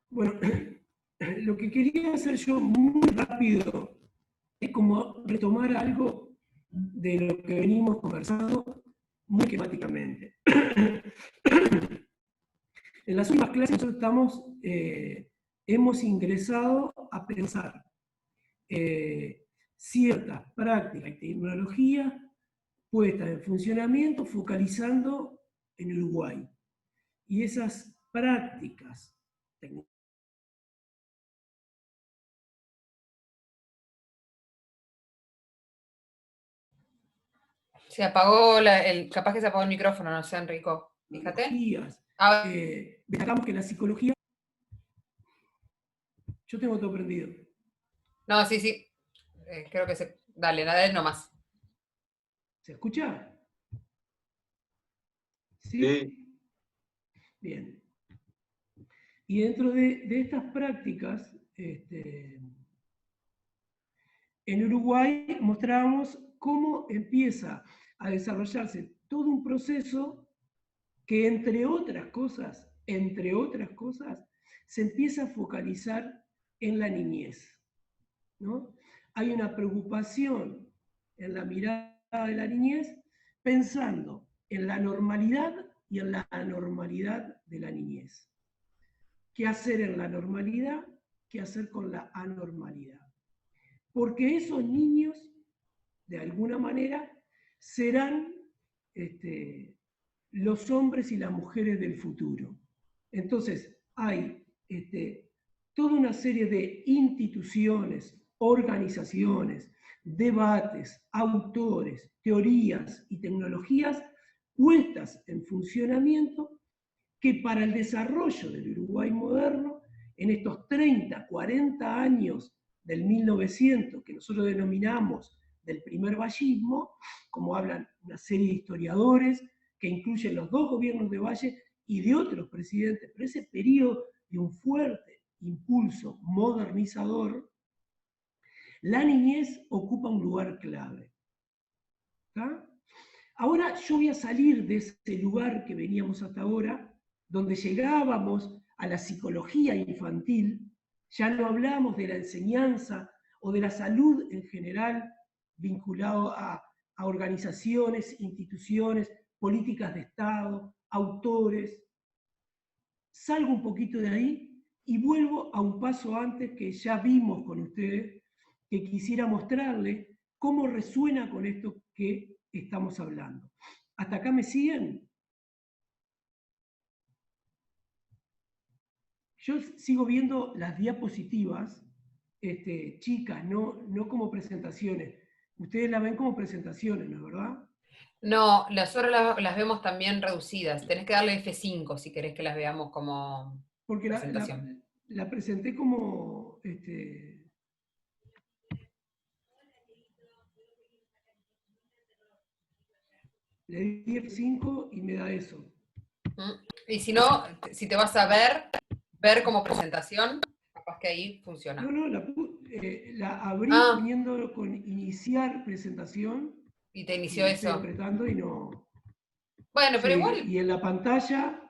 Bueno, lo que quería hacer yo muy rápido es como retomar algo de lo que venimos conversando muy temáticamente. En las últimas clases nosotros hemos ingresado a pensar ciertas prácticas y tecnologías puestas en funcionamiento focalizando en Uruguay. Y esas prácticas tecnológicas Se apagó capaz que se apagó el micrófono, no sé, Enrico. Fíjate. Ah, destacamos que la psicología... Yo tengo todo prendido. no, sí, sí. Creo que se. Dale, dale nomás. ¿Se escucha? ¿Sí? Sí. Bien. Y dentro de estas prácticas, en Uruguay mostrábamos cómo empieza a desarrollarse todo un proceso que entre otras cosas, se empieza a focalizar en la niñez, ¿no? Hay una preocupación en la mirada de la niñez pensando en la normalidad y en la anormalidad de la niñez. ¿Qué hacer en la normalidad? ¿Qué hacer con la anormalidad? Porque esos niños, de alguna manera, serán los hombres y las mujeres del futuro. Entonces, hay toda una serie de instituciones, organizaciones, debates, autores, teorías y tecnologías puestas en funcionamiento que para el desarrollo del Uruguay moderno, en estos 30, 40 años del 1900, que nosotros denominamos del primer vallismo, como hablan una serie de historiadores, que incluyen los dos gobiernos de Valle y de otros presidentes, pero ese periodo de un fuerte impulso modernizador, la niñez ocupa un lugar clave. ¿Está? Ahora yo voy a salir de ese lugar que veníamos hasta ahora, donde llegábamos a la psicología infantil, ya no hablamos de la enseñanza o de la salud en general, vinculado a organizaciones, instituciones, políticas de Estado, autores. Salgo un poquito de ahí y vuelvo a un paso antes que ya vimos con ustedes, que quisiera mostrarles cómo resuena con esto que estamos hablando. ¿Hasta acá me siguen? Yo sigo viendo las diapositivas, chicas, no como presentaciones. Ustedes las ven como presentaciones, ¿no es verdad? no, nosotros las vemos también reducidas. Tenés que darle F5 si querés que las veamos como Porque presentación. la presenté como... le di F5 y me da eso. Y si no, si te vas a ver como presentación, capaz que ahí funciona. No, la abrí poniéndolo con iniciar presentación. Y te inició eso. Estoy apretando y no... Bueno, pero sí, igual... Y en la pantalla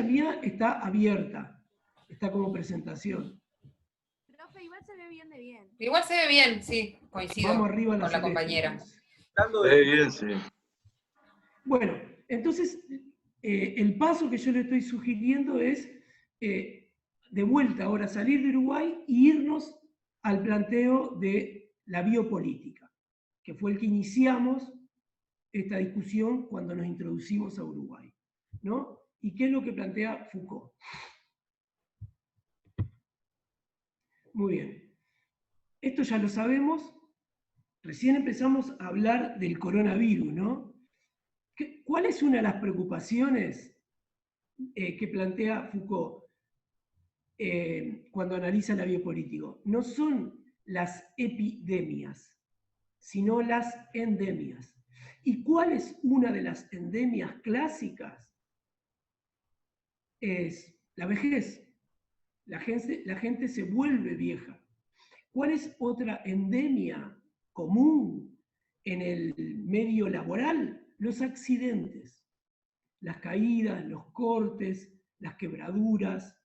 mía está abierta. Está como presentación. Profe, igual se ve bien de bien. Igual se ve bien, sí, coincido Vamos arriba a con la celeste, compañera. entonces. Bien, sí. Bueno, entonces el paso que yo le estoy sugiriendo es de vuelta ahora salir de Uruguay e irnos al planteo de la biopolítica, que fue el que iniciamos esta discusión cuando nos introducimos a Uruguay, ¿no? ¿Y qué es lo que plantea Foucault? Muy bien. Esto ya lo sabemos. Recién empezamos a hablar del coronavirus, ¿no? ¿Cuál es una de las preocupaciones que plantea Foucault cuando analiza la biopolítica? No son las epidemias, sino las endemias. ¿Y cuál es una de las endemias clásicas? Es la vejez. La gente se vuelve vieja. ¿Cuál es otra endemia común en el medio laboral? Los accidentes, las caídas, los cortes, las quebraduras.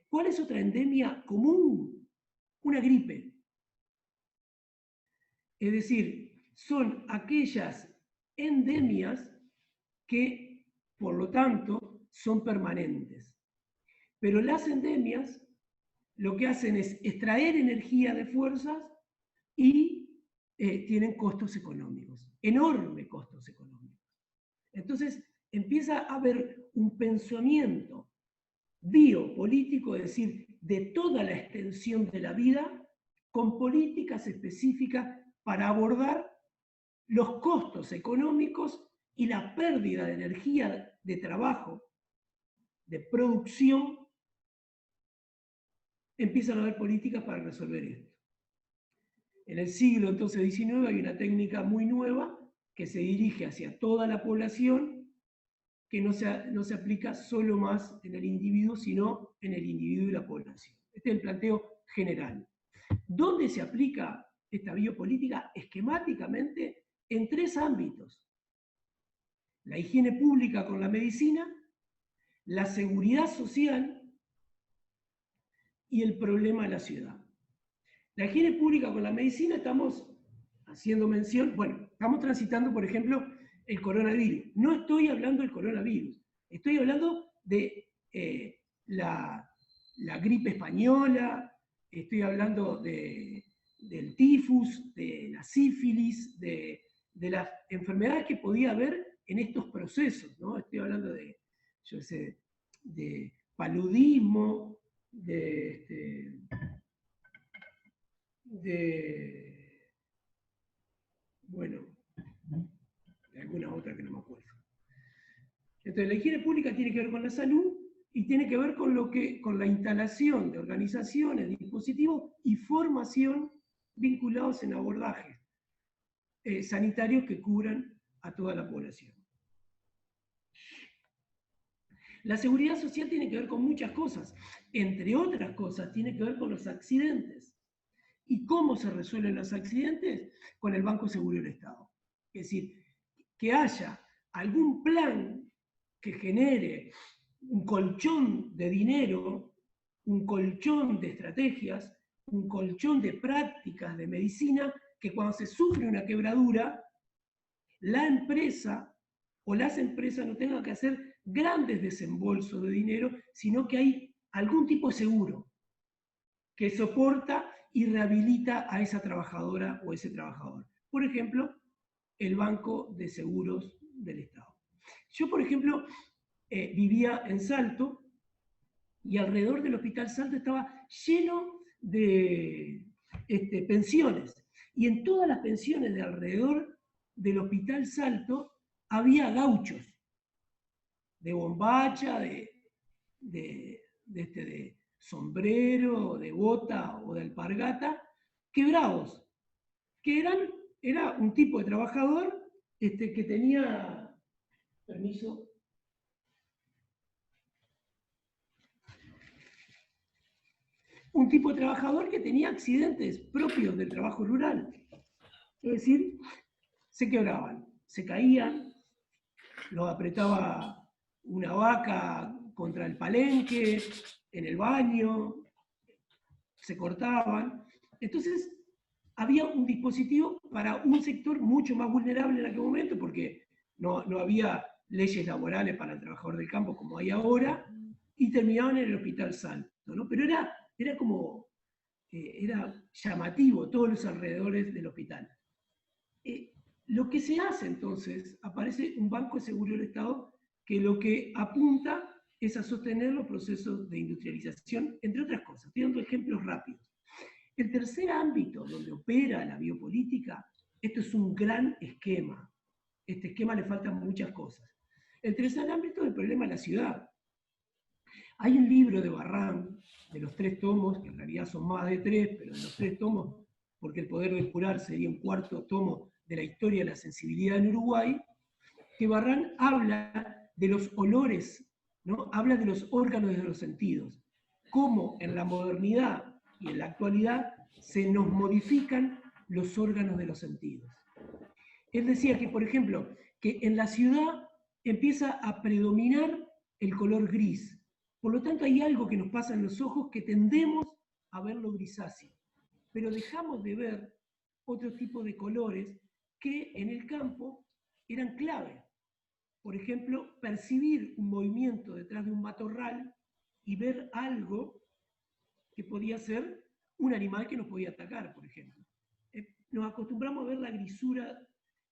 ¿Cuál es otra endemia común? Una gripe. Es decir, son aquellas endemias que, por lo tanto, son permanentes. Pero las endemias lo que hacen es extraer energía de fuerzas y tienen costos económicos, enormes costos económicos. Entonces empieza a haber un pensamiento biopolítico, es decir, de toda la extensión de la vida, con políticas específicas para abordar los costos económicos y la pérdida de energía de trabajo, de producción. Empiezan a haber políticas para resolver esto. En el siglo entonces XIX hay una técnica muy nueva que se dirige hacia toda la población, que no se aplica solo más en el individuo, sino en el individuo y la población. Este es el planteo general. ¿Dónde se aplica esta biopolítica? Esquemáticamente en 3 ámbitos: la higiene pública con la medicina, la seguridad social y el problema de la ciudad. La higiene pública con la medicina estamos haciendo mención, bueno, estamos transitando, por ejemplo, el coronavirus. No estoy hablando del coronavirus, estoy hablando de la gripe española, estoy hablando del tifus, de la sífilis, de las enfermedades que podía haber en estos procesos, ¿no? Estoy hablando de, yo sé, de paludismo, bueno, de alguna otra que no me acuerdo. Entonces, la higiene pública tiene que ver con la salud y tiene que ver con la instalación de organizaciones, dispositivos y formación vinculados en abordajes sanitarios que cubran a toda la población. La seguridad social tiene que ver con muchas cosas. Entre otras cosas, tiene que ver con los accidentes. ¿Y cómo se resuelven los accidentes? Con el Banco Seguro del Estado. Es decir, que haya algún plan que genere un colchón de dinero, un colchón de estrategias, un colchón de prácticas de medicina, que cuando se sufre una quebradura, la empresa o las empresas no tengan que hacer grandes desembolsos de dinero, sino que hay algún tipo de seguro que soporta y rehabilita a esa trabajadora o ese trabajador. Por ejemplo, el Banco de Seguros del Estado. Yo, por ejemplo, vivía en Salto y alrededor del Hospital Salto estaba lleno de pensiones. Y en todas las pensiones de alrededor del Hospital Salto había gauchos, de bombacha, de sombrero, de bota o de alpargata, quebrados, que era un tipo de trabajador que tenía, permiso, un tipo de trabajador que tenía accidentes propios del trabajo rural. Es decir, se quebraban, se caían, los apretaba una vaca contra el palenque, en el baño, se cortaban. Entonces, había un dispositivo para un sector mucho más vulnerable en aquel momento, porque no había leyes laborales para el trabajador del campo como hay ahora, y terminaban en el Hospital Salto, ¿no? Pero era como, era llamativo todos los alrededores del hospital. Lo que se hace entonces, aparece un Banco de Seguro del Estado que lo que apunta es a sostener los procesos de industrialización, entre otras cosas. Estoy dando ejemplos rápidos. El tercer ámbito donde opera la biopolítica, esto es un gran esquema. Este esquema le faltan muchas cosas. El tercer ámbito es el problema de la ciudad. Hay un libro de Barran, de los 3 tomos, que en realidad son más de 3, pero de los 3 tomos, porque El poder del jurar sería un 4º tomo de la historia de la sensibilidad en Uruguay, que Barran habla de los olores, ¿no? Habla de los órganos de los sentidos, cómo en la modernidad y en la actualidad se nos modifican los órganos de los sentidos. Él decía que, por ejemplo, que en la ciudad empieza a predominar el color gris. Por lo tanto, hay algo que nos pasa en los ojos que tendemos a verlo grisáceo, pero dejamos de ver otro tipo de colores que en el campo eran clave. Por ejemplo, percibir un movimiento detrás de un matorral y ver algo que podía ser un animal que nos podía atacar, por ejemplo. Nos acostumbramos a ver la grisura,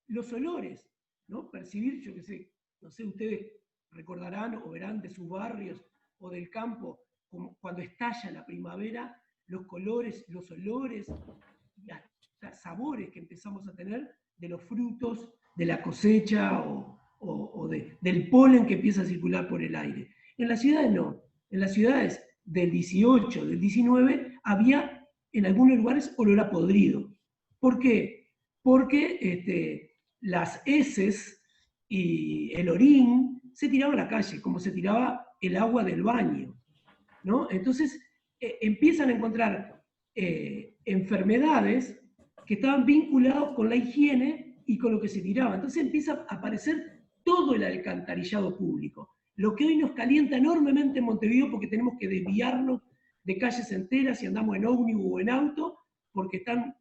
los olores, ¿no? Percibir, yo qué sé, no sé, ustedes recordarán o verán de sus barrios o del campo, como cuando estalla la primavera, los colores, los olores, los sabores que empezamos a tener de los frutos, de la cosecha del polen que empieza a circular por el aire. En las ciudades no. En las ciudades del 18, del 19, había en algunos lugares olor a podrido. ¿Por qué? Porque las heces y el orín se tiraban a la calle, como se tiraba el agua del baño, ¿no? Entonces empiezan a encontrar enfermedades que estaban vinculadas con la higiene y con lo que se tiraba. Entonces empieza a aparecer todo el alcantarillado público, lo que hoy nos calienta enormemente en Montevideo porque tenemos que desviarnos de calles enteras y andamos en ómnibus o en auto porque están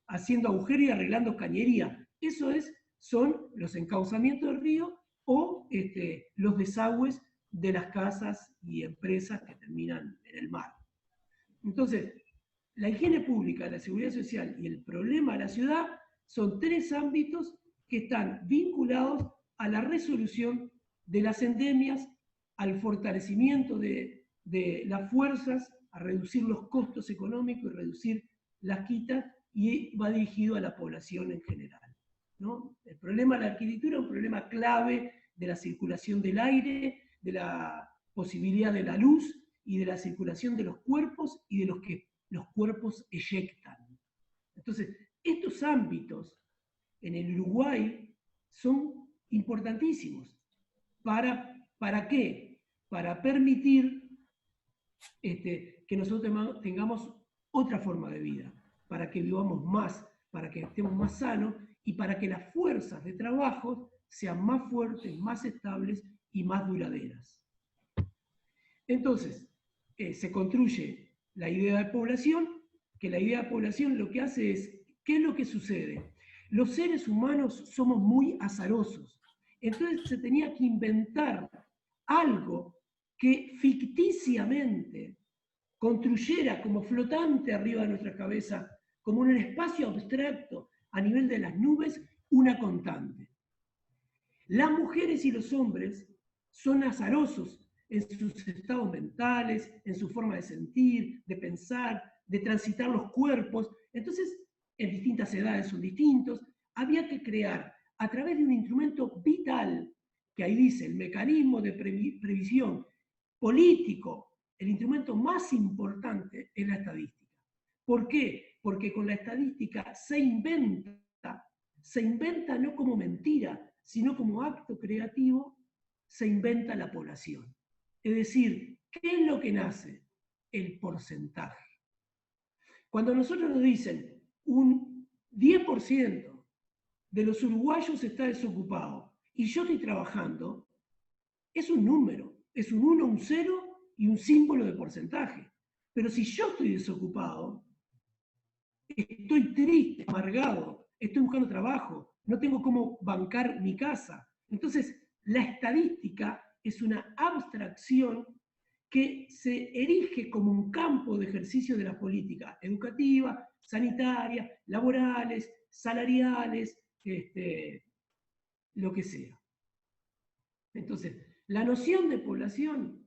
haciendo agujeros y arreglando cañería. Eso son los encauzamientos del río o los desagües de las casas y empresas que terminan en el mar. Entonces, la higiene pública, la seguridad social y el problema de la ciudad son 3 ámbitos que están vinculados a la resolución de las endemias, al fortalecimiento de las fuerzas, a reducir los costos económicos y reducir las quitas, y va dirigido a la población en general, ¿no? El problema de la arquitectura es un problema clave de la circulación del aire, de la posibilidad de la luz y de la circulación de los cuerpos y de los que los cuerpos eyectan. Entonces, estos ámbitos en el Uruguay son importantísimos. ¿Para qué? Para permitir que nosotros tengamos otra forma de vida, para que vivamos más, para que estemos más sanos y para que las fuerzas de trabajo sean más fuertes, más estables y más duraderas. Entonces, se construye la idea de población, que la idea de población lo que hace es, ¿qué es lo que sucede? Los seres humanos somos muy azarosos, entonces se tenía que inventar algo que ficticiamente construyera como flotante arriba de nuestra cabeza, como en un espacio abstracto a nivel de las nubes, una constante. Las mujeres y los hombres son azarosos en sus estados mentales, en su forma de sentir, de pensar, de transitar los cuerpos. Entonces, en distintas edades son distintos. Había que crear, a través de un instrumento vital, que ahí dice, el mecanismo de previsión político, el instrumento más importante es la estadística. ¿Por qué? Porque con la estadística se inventa no como mentira, sino como acto creativo, se inventa la población. Es decir, ¿qué es lo que nace? El porcentaje. Cuando nosotros nos dicen un 10% de los uruguayos está desocupado y yo estoy trabajando, es un número, es un 1, un 0 y un símbolo de porcentaje. Pero si yo estoy desocupado, estoy triste, amargado, estoy buscando trabajo, no tengo cómo bancar mi casa. Entonces, la estadística es una abstracción que se erige como un campo de ejercicio de la política educativa, sanitaria, laborales, salariales, lo que sea. Entonces, la noción de población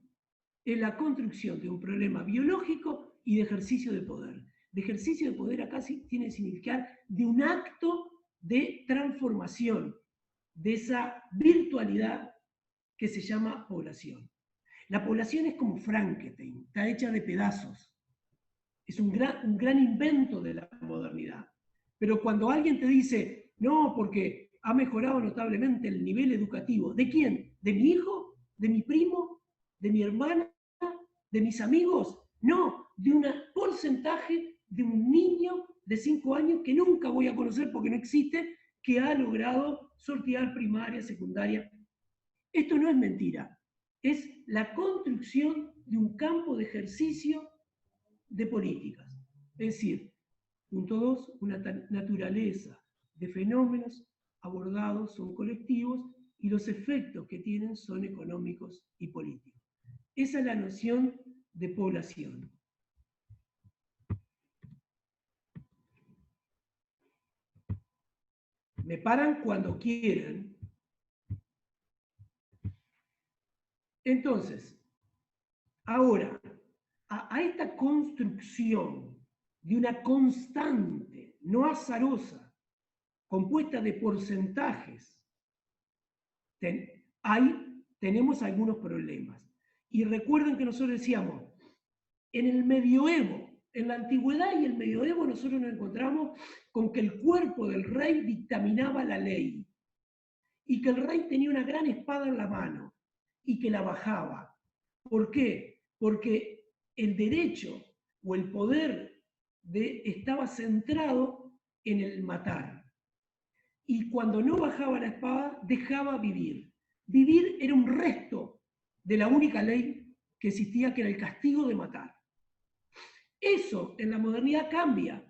es la construcción de un problema biológico y de ejercicio de poder. De ejercicio de poder acá sí tiene que significar de un acto de transformación de esa virtualidad que se llama población. La población es como Frankenstein, está hecha de pedazos. Es un gran invento de la modernidad. Pero cuando alguien te dice, no, porque ha mejorado notablemente el nivel educativo, ¿de quién? ¿De mi hijo? ¿De mi primo? ¿De mi hermana? ¿De mis amigos? No, de un porcentaje de un niño de 5 años que nunca voy a conocer porque no existe, que ha logrado sortear primaria, secundaria. Esto no es mentira, es la construcción de un campo de ejercicio de políticas. Es decir, punto 2, una naturaleza de fenómenos abordados son colectivos y los efectos que tienen son económicos y políticos. Esa es la noción de población. Me paran cuando quieran. Entonces, ahora, a esta construcción de una constante, no azarosa, compuesta de porcentajes, tenemos algunos problemas. Y recuerden que nosotros decíamos, en el medioevo, en la antigüedad y el medioevo, nosotros nos encontramos con que el cuerpo del rey dictaminaba la ley, y que el rey tenía una gran espada en la mano, y que la bajaba. ¿Por qué? Porque el derecho o el poder estaba centrado en el matar. Y cuando no bajaba la espada, dejaba vivir. Vivir era un resto de la única ley que existía, que era el castigo de matar. Eso en la modernidad cambia,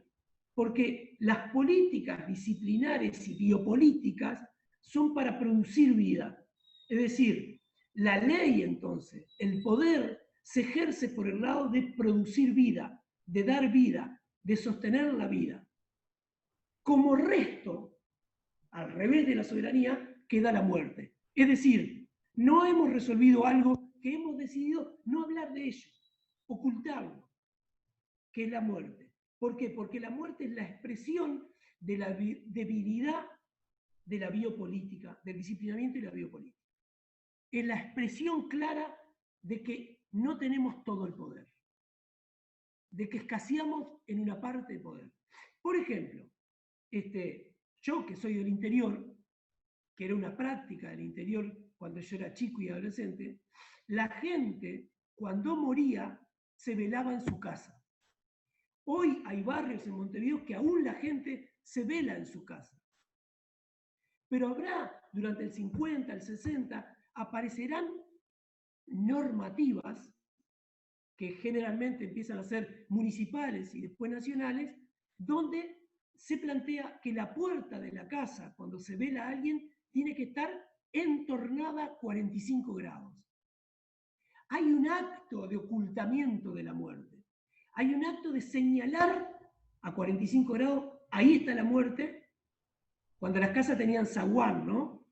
porque las políticas disciplinares y biopolíticas son para producir vida. Es decir, la ley entonces, el poder se ejerce por el lado de producir vida, de dar vida, de sostener la vida. Como resto, al revés de la soberanía, queda la muerte. Es decir, no hemos resolvido algo que hemos decidido no hablar de ello, ocultarlo, que es la muerte. ¿Por qué? Porque la muerte es la expresión de la debilidad de la biopolítica, del disciplinamiento y la biopolítica. Es la expresión clara de que no tenemos todo el poder, de que escaseamos en una parte de poder. Por ejemplo, yo que soy del interior, que era una práctica del interior cuando yo era chico y adolescente, la gente cuando moría se velaba en su casa. Hoy hay barrios en Montevideo que aún la gente se vela en su casa. Pero habrá, durante el 50, el 60, aparecerán normativas que generalmente empiezan a ser municipales y después nacionales, donde se plantea que la puerta de la casa, cuando se vela a alguien, tiene que estar entornada a 45 grados. Hay un acto de ocultamiento de la muerte. Hay un acto de señalar a 45 grados, ahí está la muerte. Cuando las casas tenían zaguán, ¿no?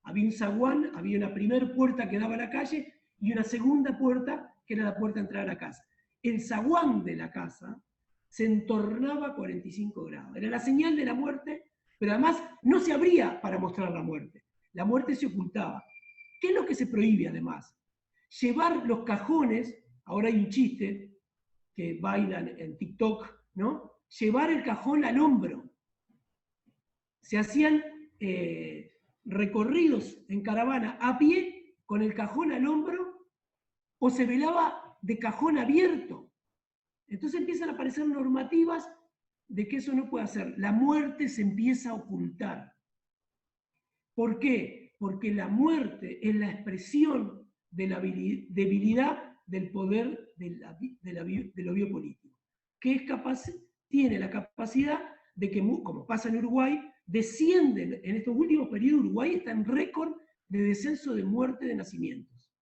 Había un zaguán, había una primera puerta que daba a la calle y una segunda puerta que era la puerta de entrada a la casa. El zaguán de la casa se entornaba a 45 grados. Era la señal de la muerte, pero además no se abría para mostrar la muerte. La muerte se ocultaba. ¿Qué es lo que se prohíbe además? Llevar los cajones, ahora hay un chiste que bailan en TikTok, ¿no? Llevar el cajón al hombro. Se hacían recorridos en caravana a pie con el cajón al hombro o se velaba de cajón abierto. Entonces empiezan a aparecer normativas de que eso no puede hacer. La muerte se empieza a ocultar. ¿Por qué? Porque la muerte es la expresión de la debilidad del poder de lo biopolítico, que es tiene la capacidad de que, como pasa en Uruguay, descienden, en estos últimos periodos Uruguay está en récord de descenso de muerte de nacimientos.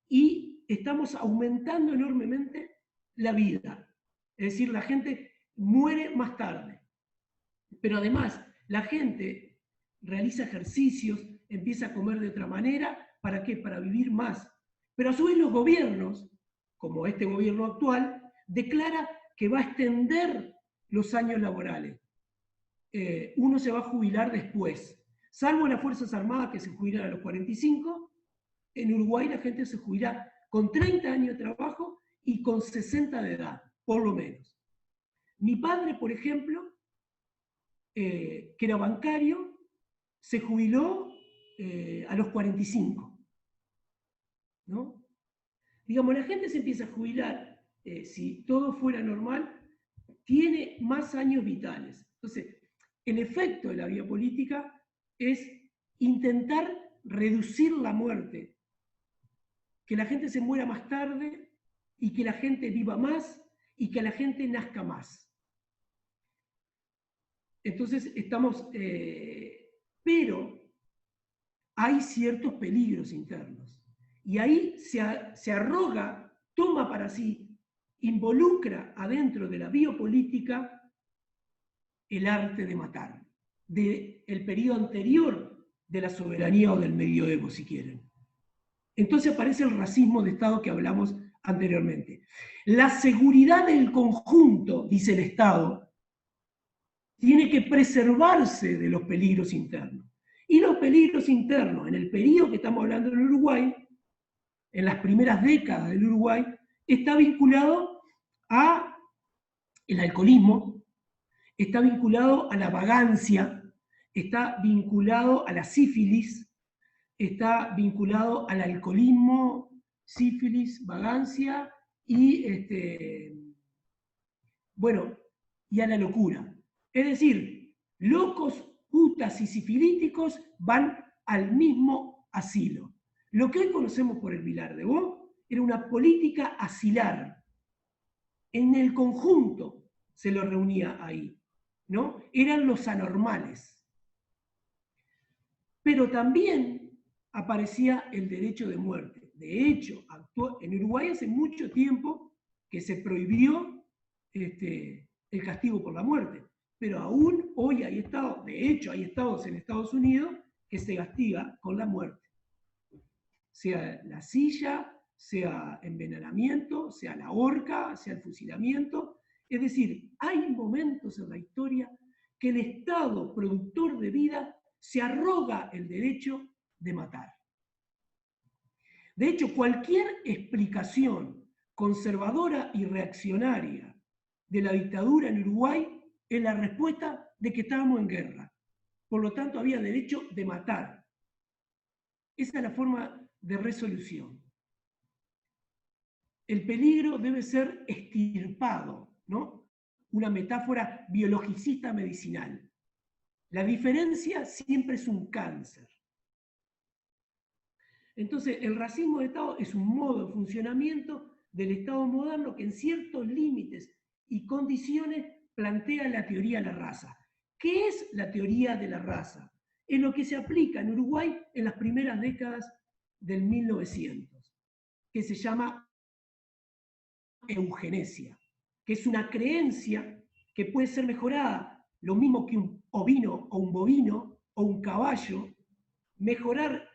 Y estamos aumentando enormemente la vida. Es decir, la gente muere más tarde. Pero además, la gente realiza ejercicios, empieza a comer de otra manera, ¿para qué? Para vivir más. Pero a su vez los gobiernos, como este gobierno actual, declara que va a extender los años laborales. Uno se va a jubilar después. Salvo las Fuerzas Armadas que se jubilan a los 45, en Uruguay la gente se jubila con 30 años de trabajo y con 60 de edad, por lo menos. Mi padre, por ejemplo, que era bancario, se jubiló a los 45. ¿No? Digamos, la gente se empieza a jubilar, si todo fuera normal, tiene más años vitales. Entonces, el efecto de la biopolítica es intentar reducir la muerte, que la gente se muera más tarde y que la gente viva más y que la gente nazca más. Entonces, pero hay ciertos peligros internos. Y ahí se arroga, toma para sí, involucra adentro de la biopolítica el arte de matar, del periodo anterior de la soberanía o del medioevo, si quieren. Entonces aparece el racismo de Estado que hablamos anteriormente. La seguridad del conjunto, dice el Estado, tiene que preservarse de los peligros internos. Y los peligros internos, en el periodo que estamos hablando en Uruguay, en las primeras décadas del Uruguay, está vinculado al alcoholismo, está vinculado a la vagancia, está vinculado a la sífilis, está vinculado al alcoholismo, sífilis, vagancia y, y a la locura. Es decir, locos, putas y sifilíticos van al mismo asilo. Lo que hoy conocemos por el Vilar de Bo era una política asilar. En el conjunto se lo reunía ahí, ¿no? Eran los anormales. Pero también aparecía el derecho de muerte. De hecho, en Uruguay hace mucho tiempo que se prohibió el castigo por la muerte. Pero aún hoy hay estados, de hecho hay estados en Estados Unidos que se castiga con la muerte. Sea la silla, sea envenenamiento, sea la horca, sea el fusilamiento. Es decir, hay momentos en la historia que el Estado productor de vida se arroga el derecho de matar. De hecho, cualquier explicación conservadora y reaccionaria de la dictadura en Uruguay es la respuesta de que estábamos en guerra. Por lo tanto, había derecho de matar. Esa es la forma de resolución. El peligro debe ser extirpado, ¿no? Una metáfora biologicista medicinal. La diferencia siempre es un cáncer. Entonces, el racismo de Estado es un modo de funcionamiento del Estado moderno que en ciertos límites y condiciones plantea la teoría de la raza. ¿Qué es la teoría de la raza? Es lo que se aplica en Uruguay en las primeras décadas del 1900, que se llama eugenesia, que es una creencia que puede ser mejorada, lo mismo que un ovino o un bovino o un caballo, mejorar,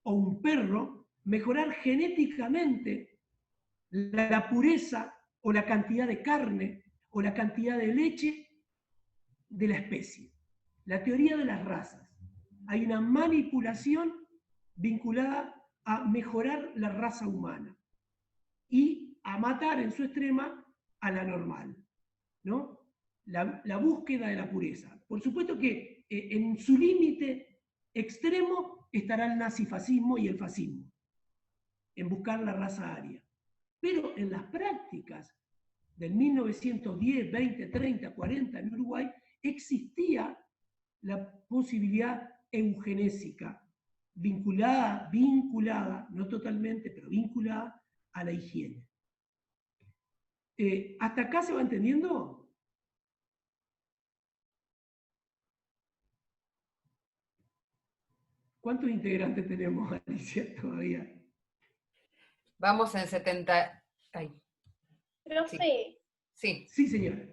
o un perro, mejorar genéticamente la pureza o la cantidad de carne o la cantidad de leche de la especie. La teoría de las razas. Hay una manipulación vinculada a mejorar la raza humana y a matar en su extrema a la normal, ¿no? La búsqueda de la pureza. Por supuesto que en su límite extremo estará el nazifascismo y el fascismo, en buscar la raza aria. Pero en las prácticas del 1910, 20, 30, 40 en Uruguay, existía la posibilidad eugenésica, vinculada, no totalmente, pero vinculada a la higiene. ¿Hasta acá se va entendiendo? ¿Cuántos integrantes tenemos, Alicia, todavía? Vamos en 70... Ay, Profe, sí. Sí, señora.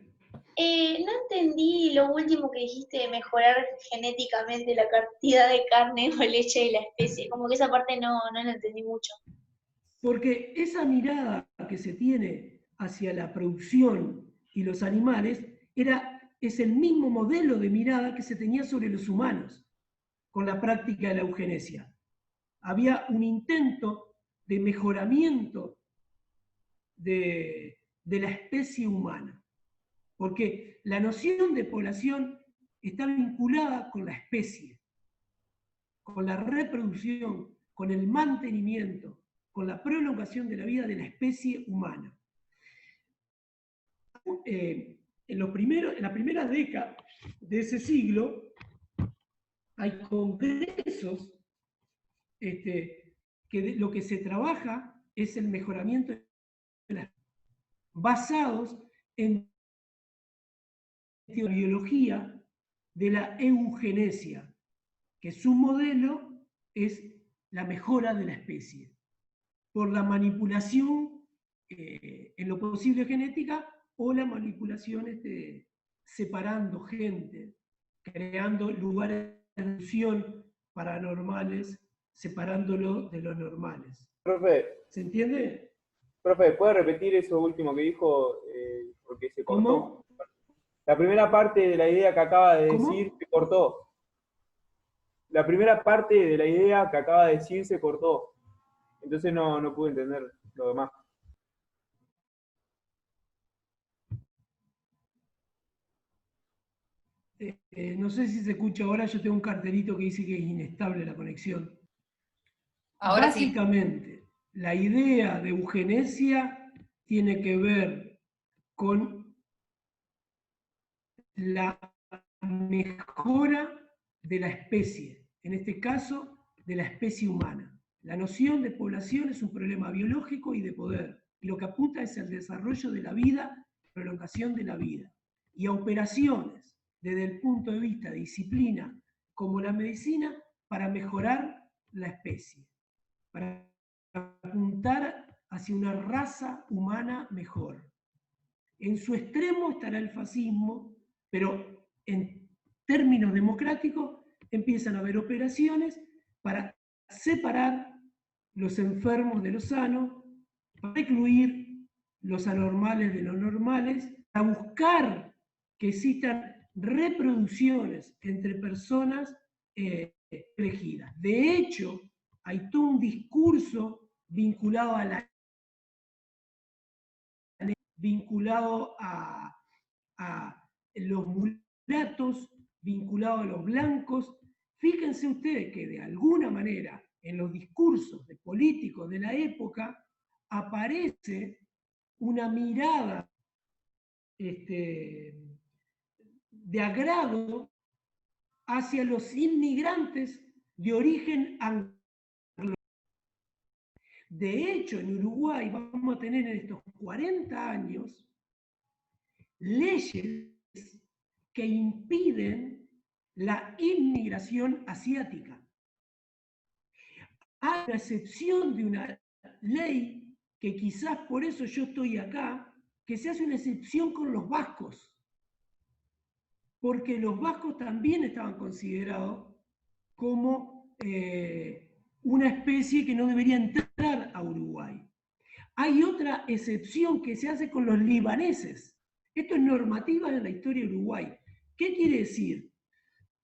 No entendí lo último que dijiste de mejorar genéticamente la cantidad de carne o leche de la especie. Como que esa parte no la entendí mucho. Porque esa mirada que se tiene hacia la producción y los animales es el mismo modelo de mirada que se tenía sobre los humanos con la práctica de la eugenesia. Había un intento de mejoramiento de la especie humana, porque la noción de población está vinculada con la especie, con la reproducción, con el mantenimiento, con la prolongación de la vida de la especie humana. En la primera década de ese siglo hay congresos que lo que se trabaja es el mejoramiento de las, basados en la biología de la eugenesia, que su modelo es la mejora de la especie, por la manipulación en lo posible genética o la manipulación separando gente, creando lugares de función paranormales, separándolo de los normales. Profe, ¿Se entiende? ¿puede repetir eso último que dijo? Porque se cortó. ¿Cómo? La primera parte de la idea que acaba de ¿Cómo? decir se cortó. La primera parte de la idea que acaba de decir se cortó. Entonces no pude entender lo demás. No sé si se escucha ahora, yo tengo un cartelito que dice que es inestable la conexión. Ahora sí. Básicamente, la idea de eugenesia tiene que ver con la mejora de la especie, en este caso de la especie humana. La noción de población es un problema biológico y de poder, y lo que apunta es el desarrollo de la vida, prolongación de la vida, y a operaciones desde el punto de vista de disciplina como la medicina para mejorar la especie, para apuntar hacia una raza humana mejor. En su extremo estará el fascismo, pero en términos democráticos empiezan a haber operaciones para separar los enfermos de los sanos, para excluir los anormales de los normales, para buscar que existan reproducciones entre personas elegidas. De hecho, hay todo un discurso vinculado a los mulatos, vinculado a los blancos. Fíjense ustedes que de alguna manera en los discursos de políticos de la época aparece una mirada de agrado hacia los inmigrantes de origen anglo. De hecho, en Uruguay vamos a tener en estos 40 años leyes que impiden la inmigración asiática. A la excepción de una ley que quizás por eso yo estoy acá, que se hace una excepción con los vascos, porque los vascos también estaban considerados como una especie que no debería entrar a Uruguay. Hay otra excepción que se hace con los libaneses. Esto es normativa de la historia de Uruguay. ¿Qué quiere decir?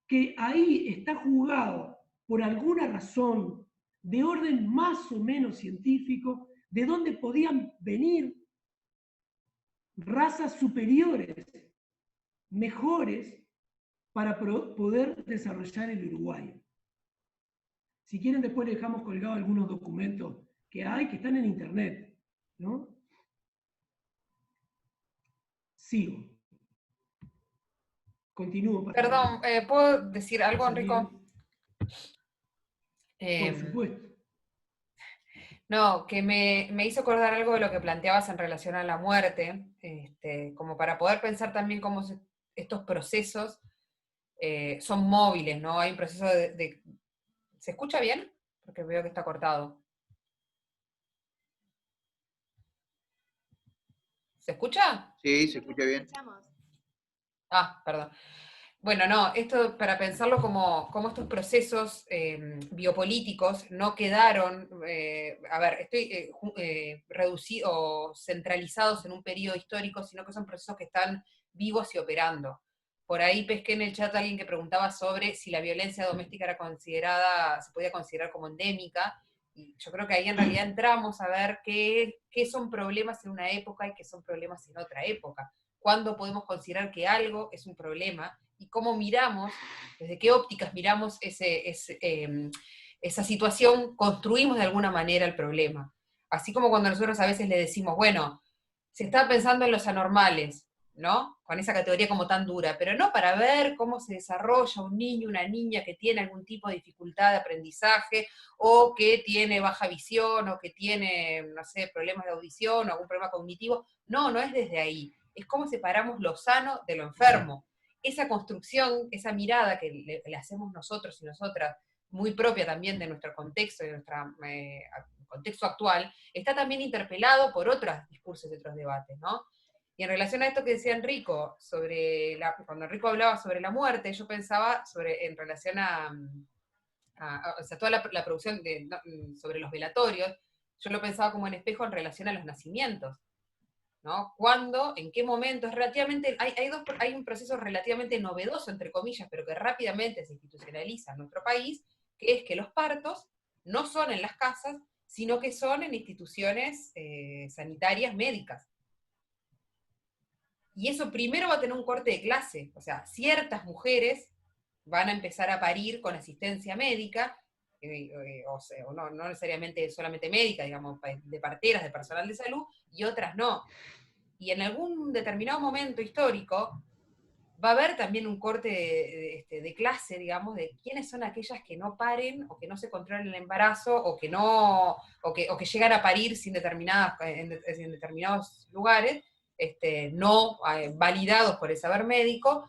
Que ahí está jugado, por alguna razón, de orden más o menos científico, de dónde podían venir razas superiores, mejores, para poder desarrollar el Uruguay. Si quieren, después les dejamos colgados algunos documentos que hay, que están en internet, ¿no? Sigo. Continúo. Perdón, ¿puedo decir algo, Enrico? Por supuesto. No, que me hizo acordar algo de lo que planteabas en relación a la muerte, como para poder pensar también cómo estos procesos son móviles, ¿no? Hay un proceso ¿Se escucha bien? Porque veo que está cortado. ¿Se escucha? Sí, se escucha bien. Ah, perdón. Bueno, no, esto para pensarlo como estos procesos biopolíticos no quedaron, a ver, reducidos o centralizados en un periodo histórico, sino que son procesos que están vivos y operando. Por ahí pesqué en el chat a alguien que preguntaba sobre si la violencia doméstica era considerada, se podía considerar como endémica, y yo creo que ahí en realidad entramos a ver qué son problemas en una época y qué son problemas en otra época. ¿Cuándo podemos considerar que algo es un problema? Y cómo miramos, desde qué ópticas miramos esa situación, construimos de alguna manera el problema. Así como cuando nosotros a veces le decimos, bueno, se está pensando en los anormales, ¿no? Con esa categoría como tan dura, pero no para ver cómo se desarrolla un niño, una niña que tiene algún tipo de dificultad de aprendizaje, o que tiene baja visión, o que tiene, no sé, problemas de audición, o algún problema cognitivo. No, no es desde ahí. Es cómo separamos lo sano de lo enfermo. Esa construcción, esa mirada que le hacemos nosotros y nosotras, muy propia también de nuestro contexto, de nuestro contexto actual, está también interpelado por otros discursos y otros debates, ¿no? Y en relación a esto que decía Enrico, cuando Enrico hablaba sobre la muerte, yo pensaba en relación o sea, toda la producción sobre los velatorios, yo lo pensaba como en espejo en relación a los nacimientos, ¿no? ¿Cuándo? ¿En qué momento? Es relativamente, hay un proceso relativamente novedoso, entre comillas, pero que rápidamente se institucionaliza en nuestro país, que es que los partos no son en las casas, sino que son en instituciones sanitarias médicas. Y eso primero va a tener un corte de clase, o sea, ciertas mujeres van a empezar a parir con asistencia médica, o no necesariamente solamente médica, digamos, de parteras, de personal de salud, y otras no. Y en algún determinado momento histórico va a haber también un corte de clase, digamos, de quiénes son aquellas que no paren, o que no se controlen el embarazo, o que llegan a parir en determinados lugares, no validados por el saber médico.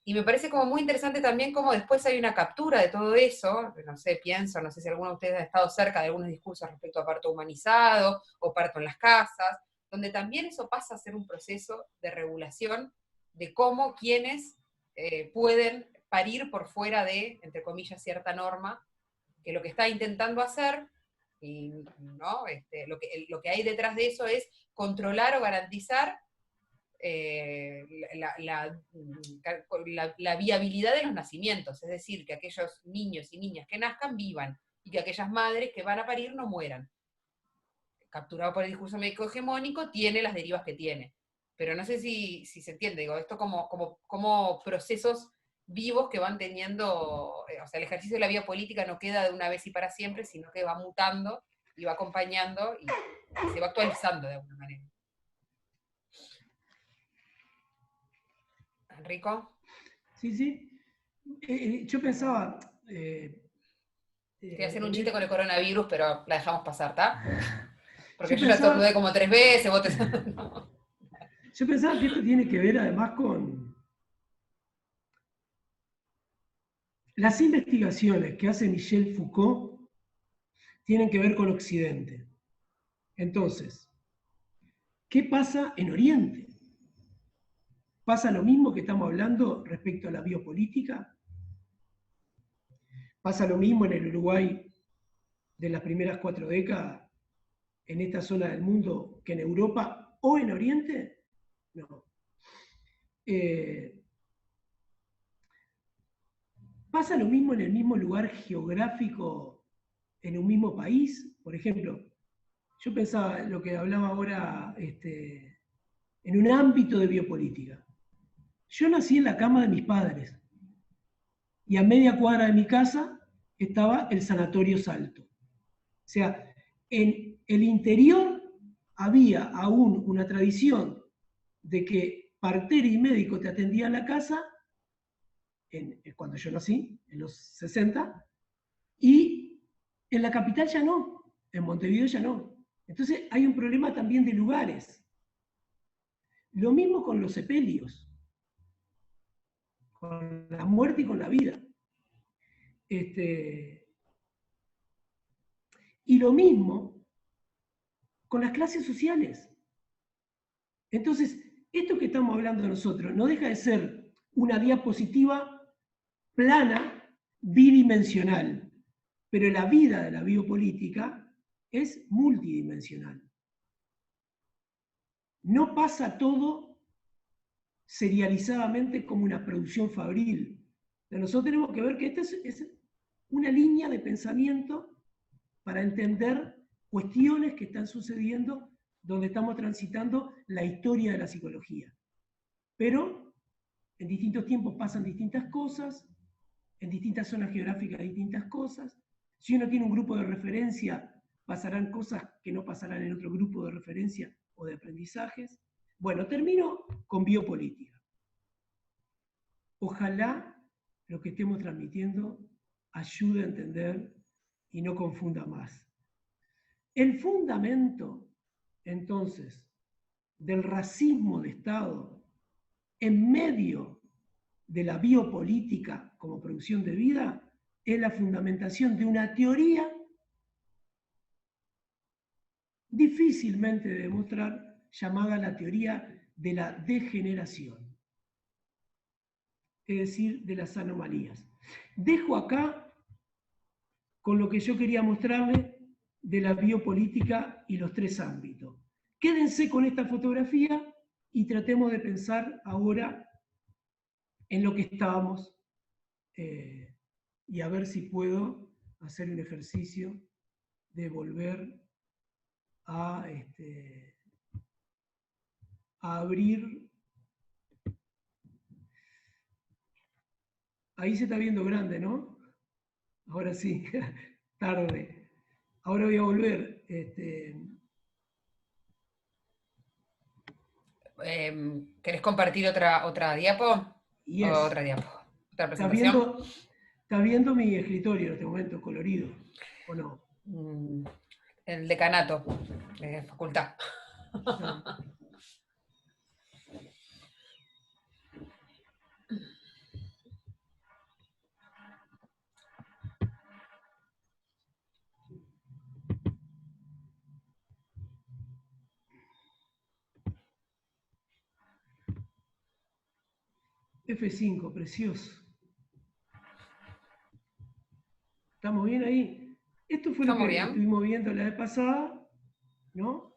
Y me parece como muy interesante también cómo después hay una captura de todo eso, no sé, no sé si alguno de ustedes ha estado cerca de algunos discursos respecto a parto humanizado, o parto en las casas, donde también eso pasa a ser un proceso de regulación de cómo quienes pueden parir por fuera de, entre comillas, cierta norma, que lo que está intentando hacer, y, ¿no? Lo que hay detrás de eso es controlar o garantizar la viabilidad de los nacimientos, es decir, que aquellos niños y niñas que nazcan vivan, y que aquellas madres que van a parir no mueran. Capturado por el discurso médico hegemónico, tiene las derivas que tiene. Pero no sé si se entiende, digo, esto como procesos vivos que van teniendo, o sea, el ejercicio de la vida política no queda de una vez y para siempre, sino que va mutando y va acompañando y se va actualizando de alguna manera. ¿Enrico? Sí, sí. Yo pensaba... Estoy haciendo un chiste con el coronavirus, pero la dejamos pasar, ¿está? Porque yo ya pensaba- estornudé como 3 veces, vos te... No. Yo pensaba que esto tiene que ver además con las investigaciones que hace Michel Foucault, tienen que ver con Occidente. Entonces, ¿qué pasa en Oriente? ¿Pasa lo mismo que estamos hablando respecto a la biopolítica? ¿Pasa lo mismo en el Uruguay de las primeras 4 décadas, en esta zona del mundo, que en Europa o en Oriente? No. ¿Pasa lo mismo en el mismo lugar geográfico, en un mismo país? Por ejemplo, yo pensaba lo que hablaba ahora en un ámbito de biopolítica. Yo nací en la cama de mis padres y a media cuadra de mi casa estaba el Sanatorio Salto. O sea, en el interior había aún una tradición de que partera y médico te atendían en la casa, cuando yo nací, en los 60, y en la capital ya no, en Montevideo ya no. Entonces hay un problema también de lugares. Lo mismo con los sepelios, con la muerte y con la vida. Y lo mismo con las clases sociales. Entonces, esto que estamos hablando nosotros no deja de ser una diapositiva plana, bidimensional, pero la vida de la biopolítica es multidimensional. No pasa todo serializadamente como una producción fabril. Nosotros tenemos que ver que esta es una línea de pensamiento para entender cuestiones que están sucediendo donde estamos transitando la historia de la psicología. Pero en distintos tiempos pasan distintas cosas, en distintas zonas geográficas distintas cosas. Si uno tiene un grupo de referencia, pasarán cosas que no pasarán en otro grupo de referencia o de aprendizajes. Bueno, termino con biopolítica. Ojalá lo que estemos transmitiendo ayude a entender y no confunda más. El fundamento, entonces, del racismo de Estado en medio de la biopolítica como producción de vida es la fundamentación de una teoría difícilmente de demostrar, llamada la teoría de la degeneración, es decir, de las anomalías. Dejo acá con lo que yo quería mostrarles de la biopolítica y los tres ámbitos. Quédense con esta fotografía y tratemos de pensar ahora en lo que estábamos y a ver si puedo hacer un ejercicio de volver a abrir. Ahí se está viendo grande, ¿no? Ahora sí, tarde. Ahora voy a volver. ¿Querés compartir otra diapo? Yes. ¿O otra diapo? ¿Otra presentación? ¿Está viendo mi escritorio en este momento colorido? ¿O no? El decanato de facultad. F5, precioso. ¿Estamos bien ahí? Esto fue lo que estuvimos viendo la vez pasada, ¿no?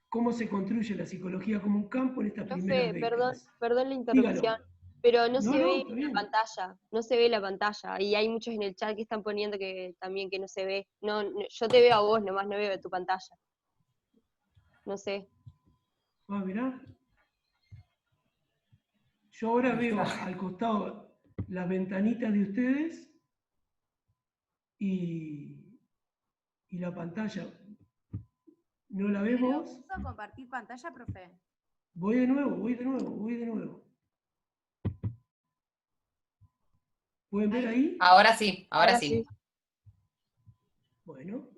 Cómo se construye la psicología como un campo en estas primeras décadas. Perdón la interrupción, Dígalo. pero no se ve está bien. la pantalla, no se ve la pantalla, y hay muchos en el chat que están poniendo que también que no se ve. No, yo te veo a vos nomás, no veo tu pantalla. No sé. Ah, mirá. Yo ahora veo al costado las ventanitas de ustedes y la pantalla. ¿No la ves vos? ¿Puedo compartir pantalla, profe? Voy de nuevo. ¿Pueden ver ahí? Ahora sí, ahora sí. Bueno.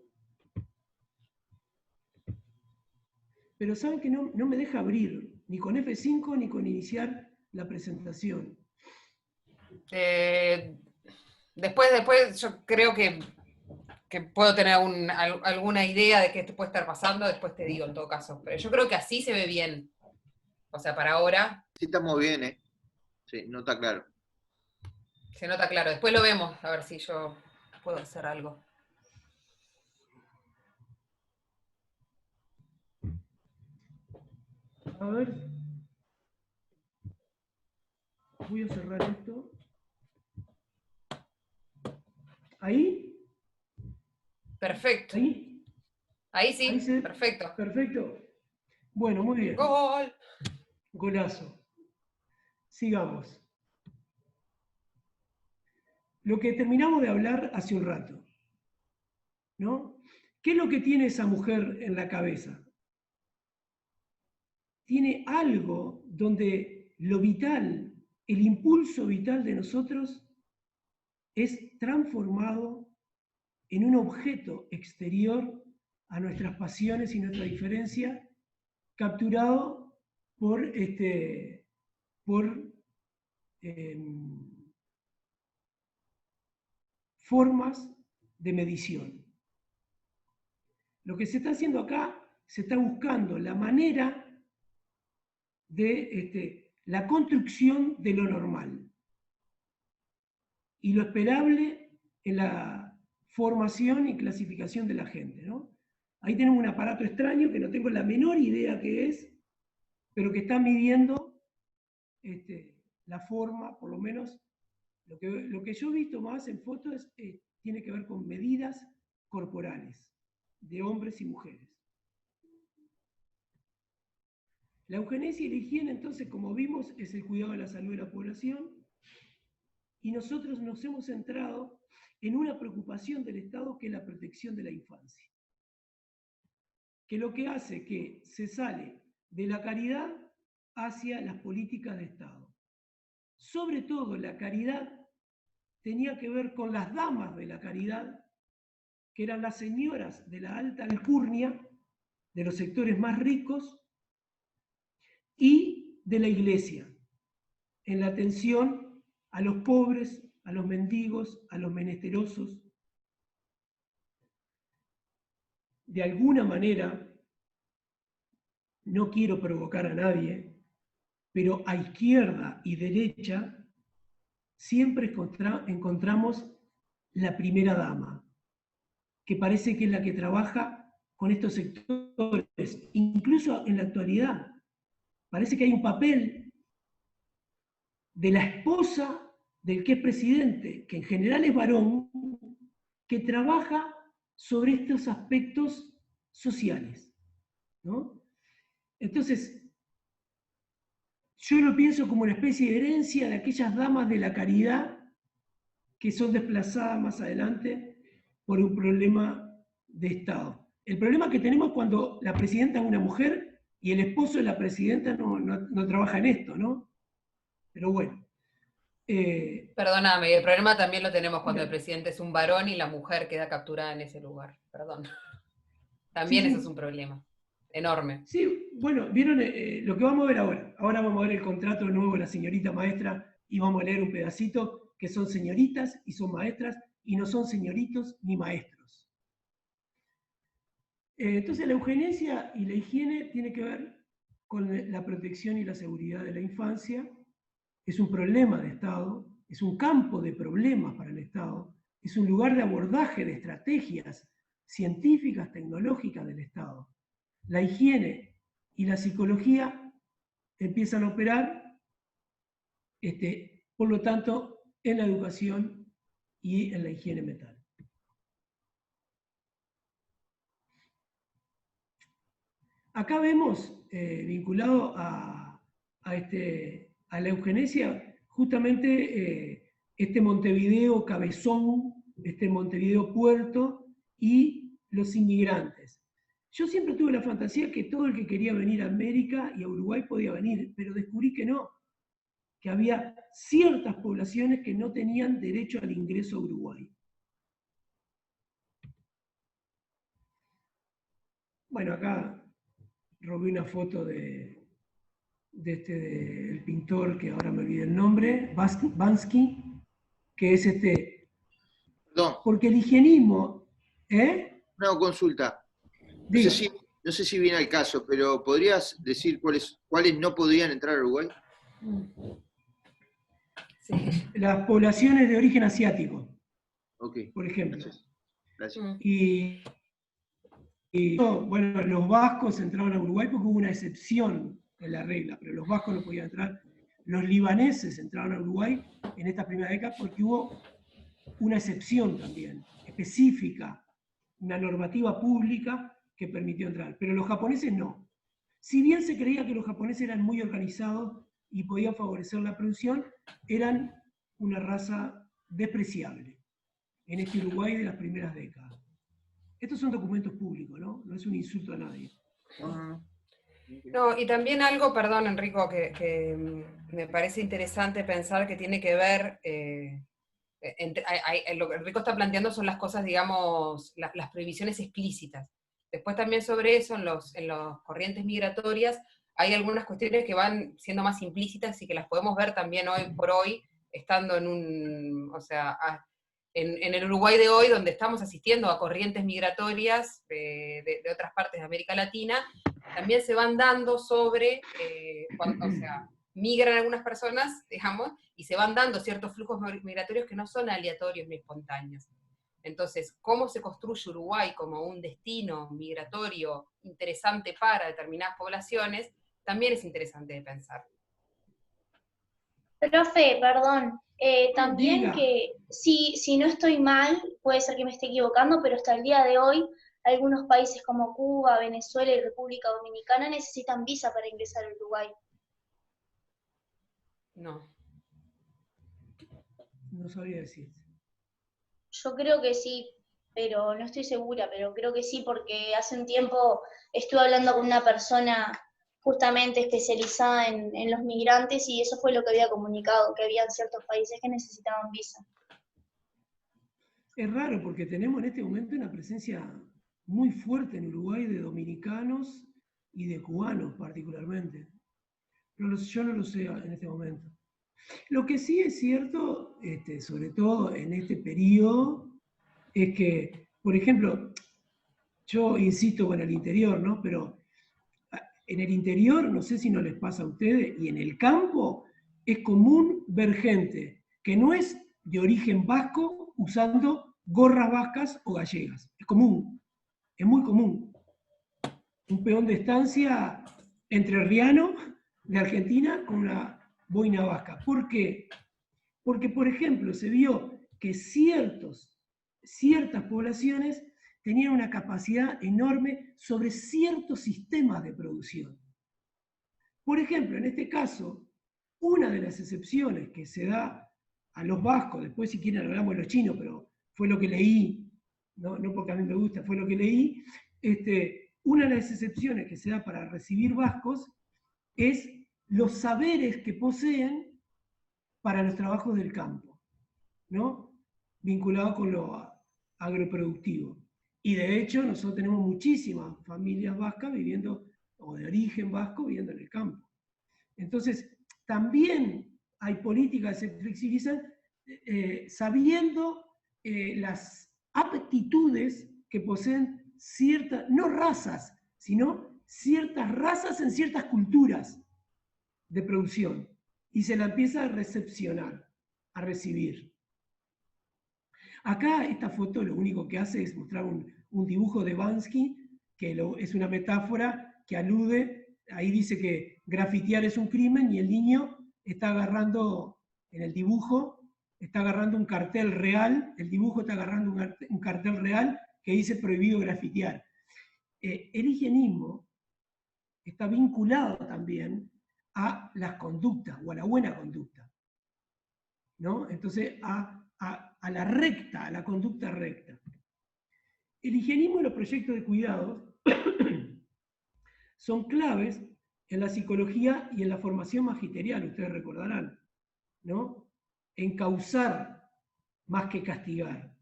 Pero saben que no me deja abrir, ni con F5 ni con iniciar la presentación. Después yo creo que puedo tener alguna idea de qué te puede estar pasando, después te digo en todo caso. Pero yo creo que así se ve bien. O sea, para ahora. Sí, estamos bien, ¿eh? Sí, no está claro. Se nota claro. Después lo vemos, a ver si yo puedo hacer algo. A ver. Voy a cerrar esto. ¿Ahí? Perfecto. ¿Ahí? Ahí sí, perfecto. Perfecto. Bueno, muy bien. ¡Gol! Golazo. Sigamos. Lo que terminamos de hablar hace un rato, ¿no? ¿Qué es lo que tiene esa mujer en la cabeza? Tiene algo donde lo vital, el impulso vital de nosotros es transformado en un objeto exterior a nuestras pasiones y nuestra diferencia, capturado por formas de medición. Lo que se está haciendo acá, se está buscando la manera de la construcción de lo normal y lo esperable en la formación y clasificación de la gente, ¿no? Ahí tenemos un aparato extraño que no tengo la menor idea qué es, pero que está midiendo la forma, por lo menos, lo que yo he visto más en fotos tiene que ver con medidas corporales de hombres y mujeres. La eugenesia y la higiene, entonces, como vimos, es el cuidado de la salud de la población, y nosotros nos hemos centrado en una preocupación del Estado que es la protección de la infancia, que lo que hace que se sale de la caridad hacia las políticas de Estado. Sobre todo la caridad tenía que ver con las damas de la caridad, que eran las señoras de la alta alcurnia, de los sectores más ricos, y de la iglesia, en la atención a los pobres, a los mendigos, a los menesterosos. De alguna manera, no quiero provocar a nadie, pero a izquierda y derecha siempre encontramos la primera dama, que parece que es la que trabaja con estos sectores, incluso en la actualidad. Parece que hay un papel de la esposa del que es presidente, que en general es varón, que trabaja sobre estos aspectos sociales, ¿no? Entonces, yo lo pienso como una especie de herencia de aquellas damas de la caridad que son desplazadas más adelante por un problema de Estado. El problema que tenemos cuando la presidenta es una mujer y el esposo de la presidenta no trabaja en esto, ¿no? Pero bueno. Perdóname, y el problema también lo tenemos cuando el presidente es un varón y la mujer queda capturada en ese lugar. Perdón. También Sí, sí. eso es un problema enorme. Sí, bueno, vieron lo que vamos a ver ahora. Ahora vamos a ver el contrato nuevo de la señorita maestra y vamos a leer un pedacito que son señoritas y son maestras y no son señoritos ni maestros. Entonces la eugenesia y la higiene tiene que ver con la protección y la seguridad de la infancia. Es un problema de Estado, es un campo de problemas para el Estado, es un lugar de abordaje de estrategias científicas, tecnológicas del Estado. La higiene y la psicología empiezan a operar, por lo tanto, en la educación y en la higiene mental. Acá vemos, vinculado a la eugenesia, justamente este Montevideo cabezón, este Montevideo puerto y los inmigrantes. Yo siempre tuve la fantasía que todo el que quería venir a América y a Uruguay podía venir, pero descubrí que no, que había ciertas poblaciones que no tenían derecho al ingreso a Uruguay. Bueno, acá robé una foto del pintor, que ahora me olvidé el nombre, Bansky, que es Perdón. Porque el higienismo, Una consulta. No sé si viene al caso, pero ¿podrías decir cuáles no podrían entrar a Uruguay? Sí. Las poblaciones de origen asiático, por ejemplo. Gracias. Y bueno, los vascos entraron a Uruguay porque hubo una excepción en la regla, pero los vascos no podían entrar. Los libaneses entraron a Uruguay en esta primera década porque hubo una excepción también, específica, una normativa pública que permitió entrar, pero los japoneses no. Si bien se creía que los japoneses eran muy organizados y podían favorecer la producción, eran una raza despreciable en este Uruguay de las primeras décadas. Estos son documentos públicos, ¿no? No es un insulto a nadie. No, y también algo, perdón Enrico, que me parece interesante pensar que tiene que ver, lo que Enrico está planteando son las cosas, digamos, las prohibiciones explícitas. Después también sobre eso, en los corrientes migratorias, hay algunas cuestiones que van siendo más implícitas y que las podemos ver también hoy por hoy, estando en en el Uruguay de hoy, donde estamos asistiendo a corrientes migratorias de otras partes de América Latina, también se van dando sobre, migran algunas personas, digamos, y se van dando ciertos flujos migratorios que no son aleatorios ni espontáneos. Entonces, cómo se construye Uruguay como un destino migratorio interesante para determinadas poblaciones, también es interesante de pensar. Profe, perdón, también Diga. que si no estoy mal, puede ser que me esté equivocando, pero hasta el día de hoy, algunos países como Cuba, Venezuela y República Dominicana necesitan visa para ingresar a Uruguay. No. No sabría decir. Yo creo que sí, pero no estoy segura, pero creo que sí, porque hace un tiempo estuve hablando con una persona justamente especializada en los migrantes y eso fue lo que había comunicado, que había ciertos países que necesitaban visa. Es raro porque tenemos en este momento una presencia muy fuerte en Uruguay de dominicanos y de cubanos particularmente. Pero yo no lo sé en este momento. Lo que sí es cierto, sobre todo en este periodo, es que, por ejemplo, yo insisto con el interior, ¿no? Pero en el interior, no sé si no les pasa a ustedes, y en el campo es común ver gente que no es de origen vasco usando gorras vascas o gallegas. Es común, es muy común. Un peón de estancia entrerriano de Argentina con una boina vasca. ¿Por qué? Porque, por ejemplo, se vio que ciertas poblaciones tenían una capacidad enorme sobre ciertos sistemas de producción. Por ejemplo, en este caso, una de las excepciones que se da a los vascos, después si quieren hablamos de los chinos, pero fue lo que leí, no porque a mí me gusta, fue lo que leí, una de las excepciones que se da para recibir vascos es los saberes que poseen para los trabajos del campo, ¿no? Vinculado con lo agroproductivo. Y de hecho nosotros tenemos muchísimas familias vascas viviendo, o de origen vasco, viviendo en el campo. Entonces, también hay políticas que se flexibilizan sabiendo las aptitudes que poseen ciertas, no razas, sino ciertas razas en ciertas culturas de producción. Y se la empieza a recepcionar, a recibir. Acá esta foto lo único que hace es mostrar un dibujo de Bansky, que es una metáfora que alude, ahí dice que grafitear es un crimen y el niño está agarrando, en el dibujo, está agarrando un cartel real, el dibujo está agarrando un cartel real que dice prohibido grafitear. El higienismo está vinculado también a las conductas o a la buena conducta, ¿no? Entonces, a la recta, a la conducta recta. El higienismo y los proyectos de cuidados son claves en la psicología y en la formación magisterial, ustedes recordarán, ¿no? Encauzar más que castigar,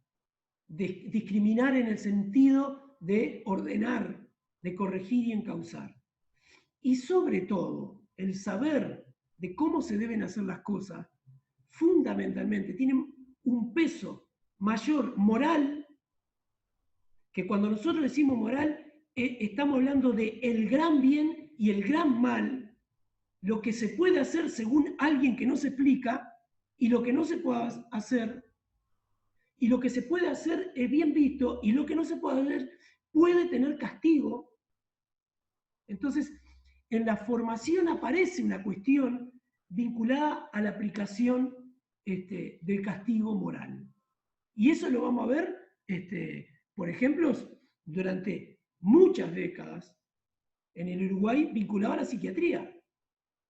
discriminar en el sentido de ordenar, de corregir y encauzar. Y sobre todo, el saber de cómo se deben hacer las cosas, fundamentalmente, tiene un peso mayor moral, que cuando nosotros decimos moral, estamos hablando de el gran bien y el gran mal, lo que se puede hacer según alguien que no se explica, y lo que no se puede hacer, y lo que se puede hacer es bien visto, y lo que no se puede hacer puede tener castigo. Entonces, en la formación aparece una cuestión vinculada a la aplicación del castigo moral. Y eso lo vamos a ver, por ejemplo, durante muchas décadas en el Uruguay vinculado a la psiquiatría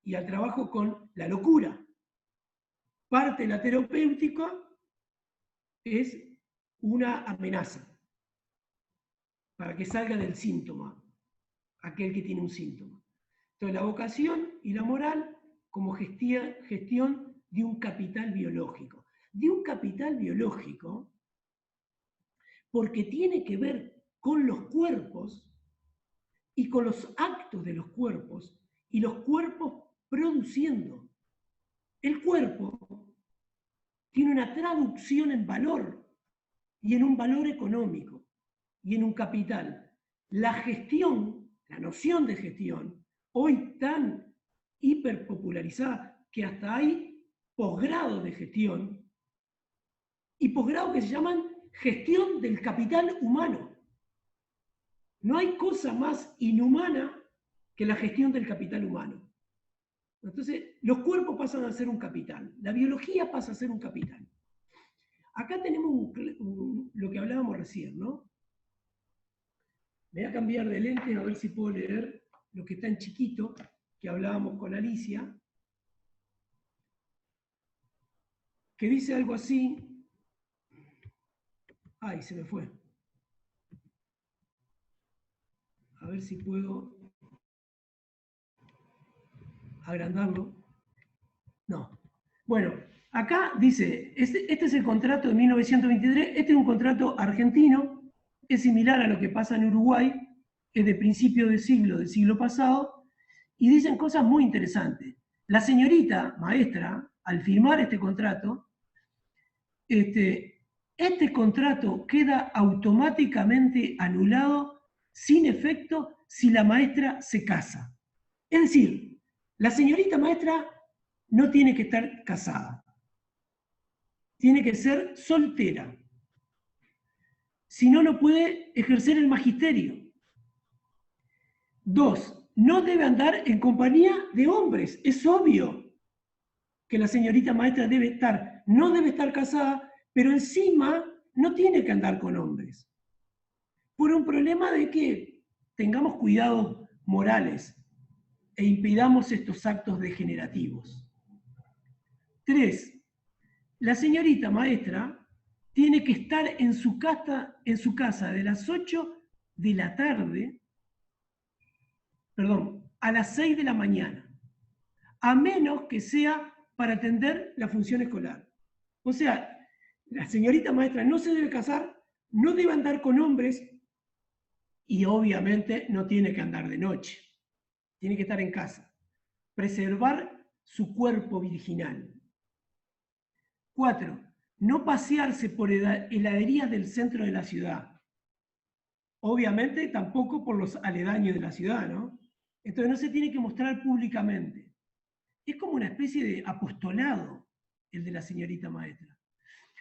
y al trabajo con la locura. Parte de la terapéutica es una amenaza para que salga del síntoma aquel que tiene un síntoma. Entonces, la vocación y la moral como gestión de un capital biológico. De un capital biológico porque tiene que ver con los cuerpos y con los actos de los cuerpos y los cuerpos produciendo. El cuerpo tiene una traducción en valor y en un valor económico y en un capital. La gestión, la noción de gestión, hoy tan hiperpopularizada, que hasta hay posgrados de gestión y posgrados que se llaman gestión del capital humano. No hay cosa más inhumana que la gestión del capital humano. Entonces, los cuerpos pasan a ser un capital, la biología pasa a ser un capital. Acá tenemos lo que hablábamos recién, ¿no? Me voy a cambiar de lente a ver si puedo leer lo que está en chiquito, que hablábamos con Alicia, que dice algo así. Ay, se me fue. A ver si puedo agrandarlo. No. Bueno, acá dice, este es el contrato de 1923, este es un contrato argentino, es similar a lo que pasa en Uruguay, es de principio del siglo pasado, y dicen cosas muy interesantes. La señorita maestra, al firmar este contrato queda automáticamente anulado sin efecto si la maestra se casa. Es decir, la señorita maestra no tiene que estar casada. Tiene que ser soltera. Si no, no puede ejercer el magisterio. 2, no debe andar en compañía de hombres. Es obvio que la señorita maestra no debe estar casada, pero encima no tiene que andar con hombres. Por un problema de que tengamos cuidados morales e impidamos estos actos degenerativos. 3, la señorita maestra tiene que estar en su casa de las 8 de la tarde, a las 6 de la mañana, a menos que sea para atender la función escolar. O sea, la señorita maestra no se debe casar, no debe andar con hombres y obviamente no tiene que andar de noche. Tiene que estar en casa. Preservar su cuerpo virginal. 4, no pasearse por heladerías del centro de la ciudad. Obviamente tampoco por los aledaños de la ciudad, ¿no? Entonces no se tiene que mostrar públicamente. Es como una especie de apostolado el de la señorita maestra.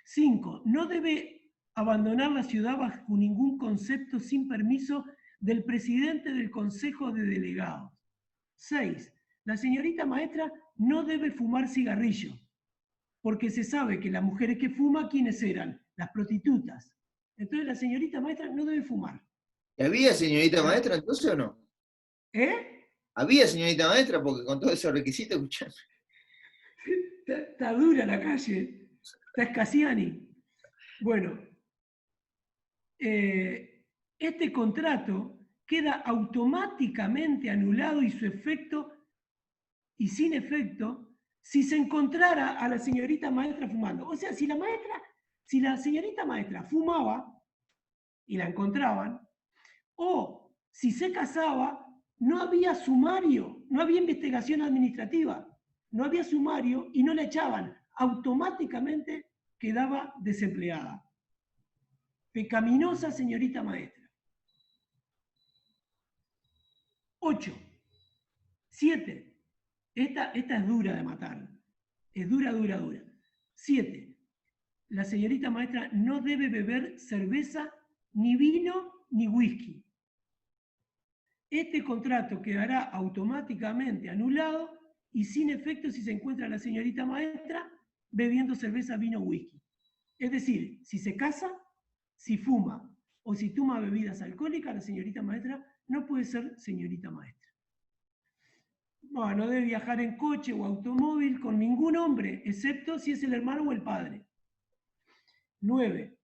5, no debe abandonar la ciudad bajo ningún concepto sin permiso del presidente del Consejo de Delegados. 6, la señorita maestra no debe fumar cigarrillo, porque se sabe que las mujeres que fuman, ¿quiénes eran? Las prostitutas. Entonces la señorita maestra no debe fumar. ¿Había señorita maestra entonces o no? ¿Había señorita maestra? Porque con todos esos requisitos, escuchame. Está dura la calle. Está Escasiani. Bueno, este contrato queda automáticamente anulado y sin efecto si se encontrara a la señorita maestra fumando. O sea, si la señorita maestra fumaba y la encontraban, o si se casaba, no había sumario, no había investigación administrativa, no había sumario y no la echaban, automáticamente quedaba desempleada. Pecaminosa señorita maestra. 8. 7. Esta es dura de matar. Es dura. 7. La señorita maestra no debe beber cerveza, ni vino, ni whisky. Este contrato quedará automáticamente anulado y sin efecto si se encuentra la señorita maestra bebiendo cerveza, vino, whisky. Es decir, si se casa, si fuma o si toma bebidas alcohólicas, la señorita maestra no puede ser señorita maestra. No debe viajar en coche o automóvil con ningún hombre, excepto si es el hermano o el padre. 9.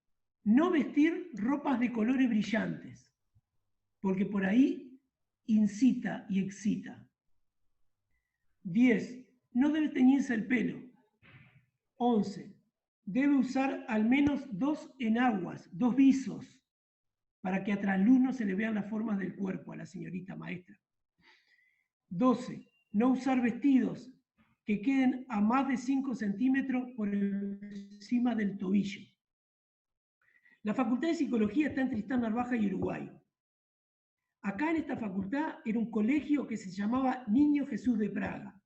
No vestir ropas de colores brillantes, porque por ahí incita y excita. 10. No debe teñirse el pelo. 11. Debe usar al menos 2 enaguas, 2 visos, para que a trasluz no se le vean las formas del cuerpo a la señorita maestra. 12. No usar vestidos que queden a más de 5 centímetros por encima del tobillo. La Facultad de Psicología está en Tristán Narvaja y Uruguay. Acá en esta facultad era un colegio que se llamaba Niño Jesús de Praga.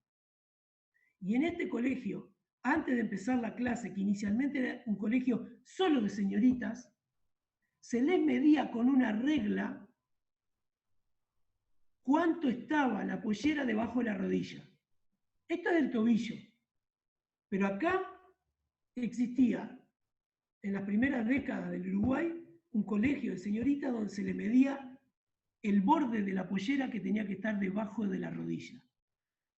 Y en este colegio, antes de empezar la clase, que inicialmente era un colegio solo de señoritas, se les medía con una regla cuánto estaba la pollera debajo de la rodilla. Esto es del tobillo. Pero acá existía, en las primeras décadas del Uruguay, un colegio de señoritas donde se le medía el borde de la pollera que tenía que estar debajo de la rodilla.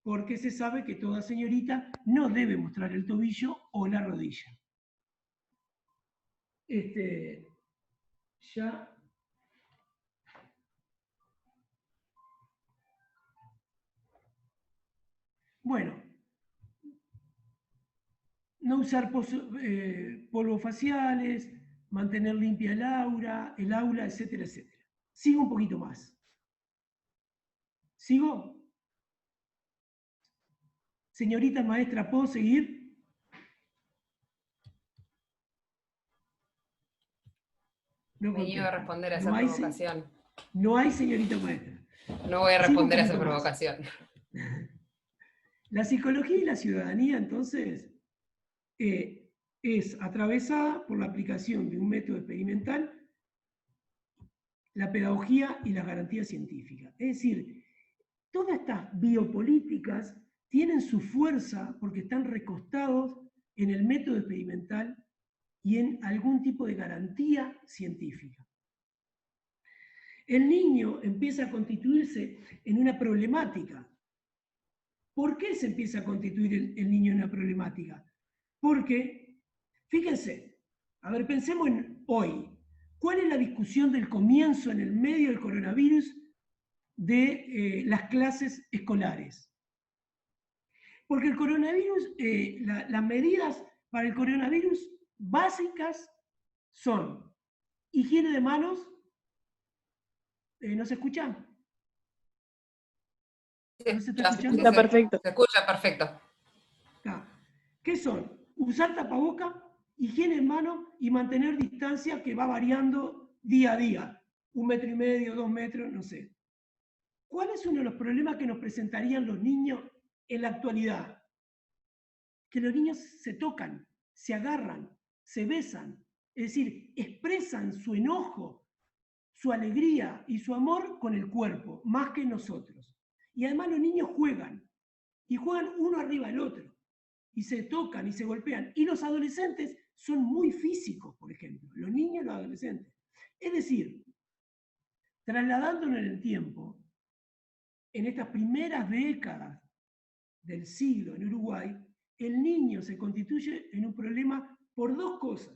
Porque se sabe que toda señorita no debe mostrar el tobillo o la rodilla. Ya. Bueno, no usar polvos faciales, mantener limpia el aula, etcétera, etcétera. Sigo un poquito más. ¿Sigo? Señorita maestra, ¿puedo seguir? No Me iba a responder a esa provocación. No hay señorita maestra. No voy a responder a esa provocación. La psicología y la ciudadanía, entonces, es atravesada por la aplicación de un método experimental, la pedagogía y las garantías científicas. Es decir, todas estas biopolíticas tienen su fuerza porque están recostados en el método experimental y en algún tipo de garantía científica. El niño empieza a constituirse en una problemática. ¿Por qué se empieza a constituir el niño en una problemática? Porque, fíjense, a ver, pensemos en hoy. ¿Cuál es la discusión del comienzo en el medio del coronavirus de las clases escolares? Porque el coronavirus, las medidas para el coronavirus básicas son higiene de manos. ¿No se escucha? ¿No se está escuchando? Está perfecto. Se escucha perfecto. ¿Qué son? Usar tapaboca, higiene en mano y mantener distancia que va variando día a día. 1,5 metros, 2 metros, no sé. ¿Cuál es uno de los problemas que nos presentarían los niños en la actualidad? Que los niños se tocan, se agarran, se besan. Es decir, expresan su enojo, su alegría y su amor con el cuerpo, más que nosotros. Y además los niños juegan, y juegan uno arriba del otro, y se tocan y se golpean. Y los adolescentes son muy físicos, por ejemplo, los niños y los adolescentes. Es decir, trasladándolo en el tiempo, en estas primeras décadas del siglo en Uruguay, el niño se constituye en un problema por dos cosas.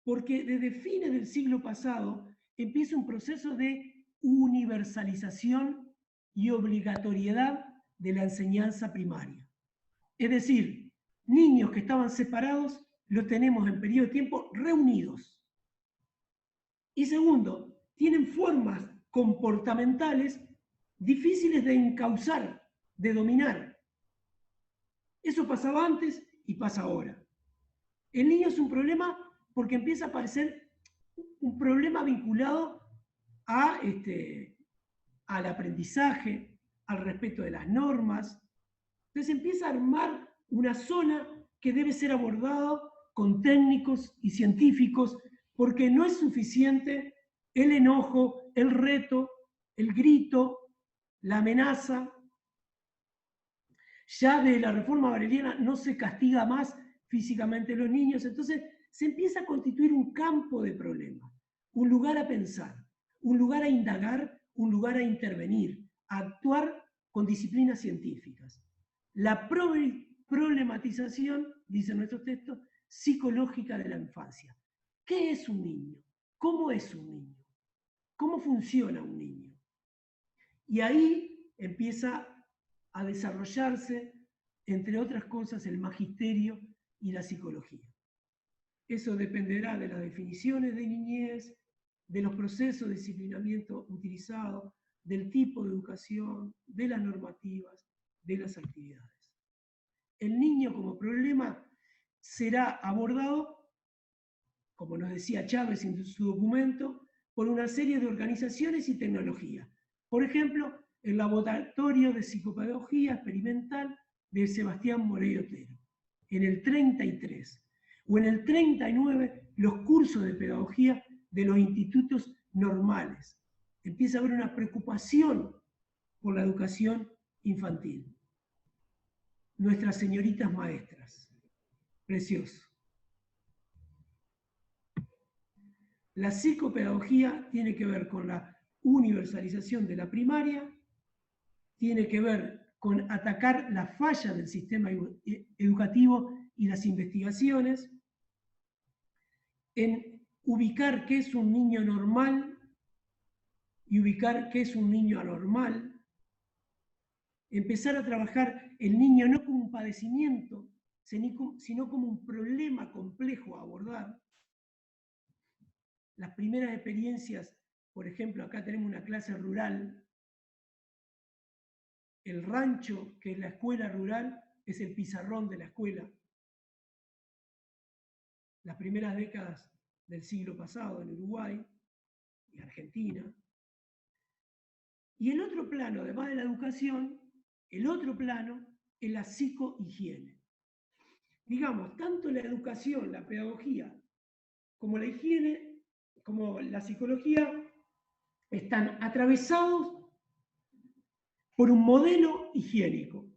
Porque desde fines del siglo pasado empieza un proceso de universalización y obligatoriedad de la enseñanza primaria. Es decir, niños que estaban separados los tenemos en periodo de tiempo reunidos. Y segundo, tienen formas comportamentales difíciles de encauzar, de dominar. Eso pasaba antes y pasa ahora. El niño es un problema porque empieza a aparecer un problema vinculado al aprendizaje, al respeto de las normas. Entonces empieza a armar una zona que debe ser abordada con técnicos y científicos, porque no es suficiente el enojo, el reto, el grito, la amenaza. Ya de la reforma valeriana no se castiga más físicamente a los niños, entonces se empieza a constituir un campo de problemas, un lugar a pensar, un lugar a indagar, un lugar a intervenir, a actuar con disciplinas científicas. La problematización, dicen nuestros textos, psicológica de la infancia. ¿Qué es un niño? ¿Cómo es un niño? ¿Cómo funciona un niño? Y ahí empieza a desarrollarse, entre otras cosas, el magisterio y la psicología. Eso dependerá de las definiciones de niñez, de los procesos de disciplinamiento utilizados, del tipo de educación, de las normativas, de las actividades. El niño como problema será abordado, como nos decía Chávez en su documento, por una serie de organizaciones y tecnologías. Por ejemplo, el Laboratorio de Psicopedagogía Experimental de Sebastián Morey Otero. En el 33 o en el 39 los cursos de pedagogía de los institutos normales. Empieza a haber una preocupación por la educación infantil. Nuestras señoritas maestras. Precioso. La psicopedagogía tiene que ver con la universalización de la primaria, tiene que ver con atacar la falla del sistema educativo y las investigaciones, en ubicar qué es un niño normal y ubicar qué es un niño anormal, empezar a trabajar el niño no como un padecimiento, sino como un problema complejo a abordar. Las primeras experiencias, por ejemplo, acá tenemos una clase rural, el rancho, que es la escuela rural, es el pizarrón de la escuela. Las primeras décadas del siglo pasado en Uruguay y Argentina. Y el otro plano, además de la educación, el otro plano es la psicohigiene. Digamos, tanto la educación, la pedagogía, como la higiene, como la psicología, están atravesados por un modelo higiénico,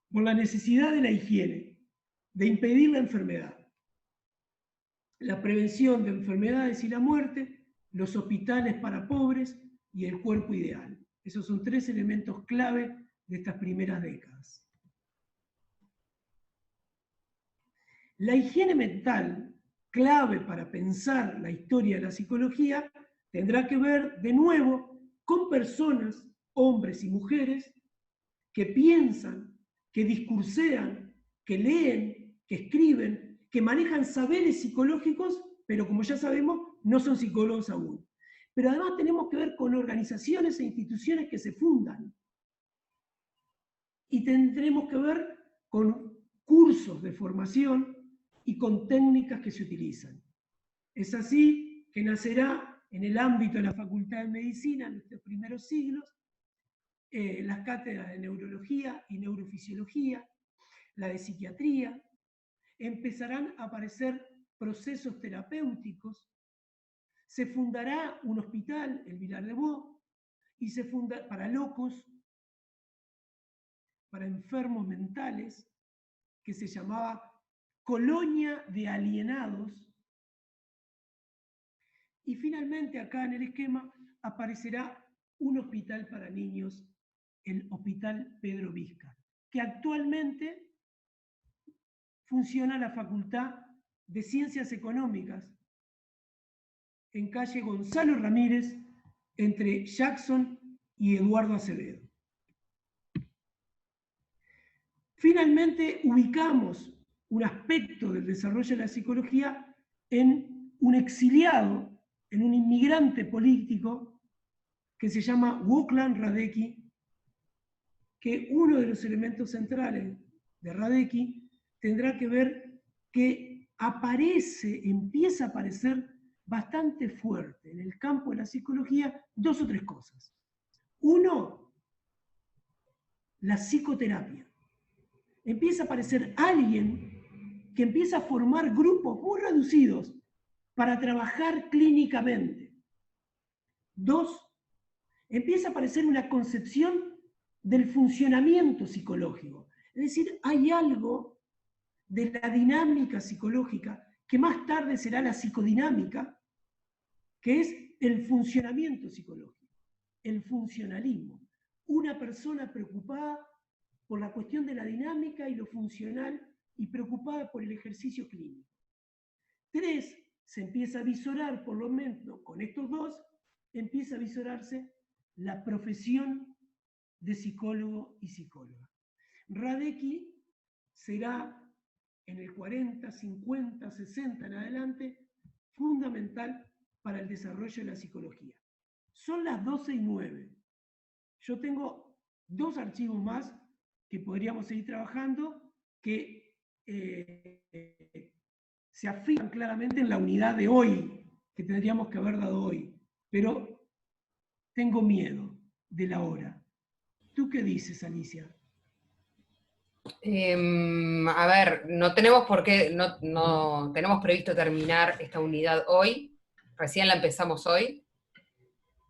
por la necesidad de la higiene, de impedir la enfermedad, la prevención de enfermedades y la muerte, los hospitales para pobres y el cuerpo ideal. Esos son tres elementos clave de estas primeras décadas. La higiene mental, clave para pensar la historia de la psicología, tendrá que ver de nuevo con personas, hombres y mujeres, que piensan, que discursean, que leen, que escriben, que manejan saberes psicológicos, pero como ya sabemos, no son psicólogos aún. Pero además tenemos que ver con organizaciones e instituciones que se fundan. Y tendremos que ver con cursos de formación y con técnicas que se utilizan. Es así que nacerá en el ámbito de la Facultad de Medicina, en estos primeros siglos, las cátedras de neurología y neurofisiología, la de psiquiatría. Empezarán a aparecer procesos terapéuticos, se fundará un hospital, el Vilar de Bo, y se funda para locos, para enfermos mentales, que se llamaba Colonia de Alienados. Y finalmente acá en el esquema aparecerá un hospital para niños, el Hospital Pedro Vizca, que actualmente funciona la Facultad de Ciencias Económicas en calle Gonzalo Ramírez, entre Jackson y Eduardo Acevedo. Finalmente, ubicamos un aspecto del desarrollo de la psicología en un exiliado, en un inmigrante político que se llama Wuklan Radecki, que uno de los elementos centrales de Radecki tendrá que ver que empieza a aparecer bastante fuerte en el campo de la psicología dos o tres cosas. Uno, la psicoterapia. Empieza a aparecer alguien que empieza a formar grupos muy reducidos para trabajar clínicamente. Dos, empieza a aparecer una concepción del funcionamiento psicológico. Es decir, hay algo de la dinámica psicológica que más tarde será la psicodinámica, que es el funcionamiento psicológico, el funcionalismo. Una persona preocupada por la cuestión de la dinámica y lo funcional y preocupada por el ejercicio clínico. Tres, se empieza a visorar, por lo menos con estos dos, empieza a visorarse la profesión de psicólogo y psicóloga. Radecki será en el 40, 50, 60 en adelante fundamental para el desarrollo de la psicología. Son las 12:09. Yo tengo dos archivos más que podríamos seguir trabajando, que se afirman claramente en la unidad de hoy, que tendríamos que haber dado hoy. Pero tengo miedo de la hora. ¿Tú qué dices, Alicia? A ver, no tenemos por qué, no tenemos previsto terminar esta unidad hoy, recién la empezamos hoy.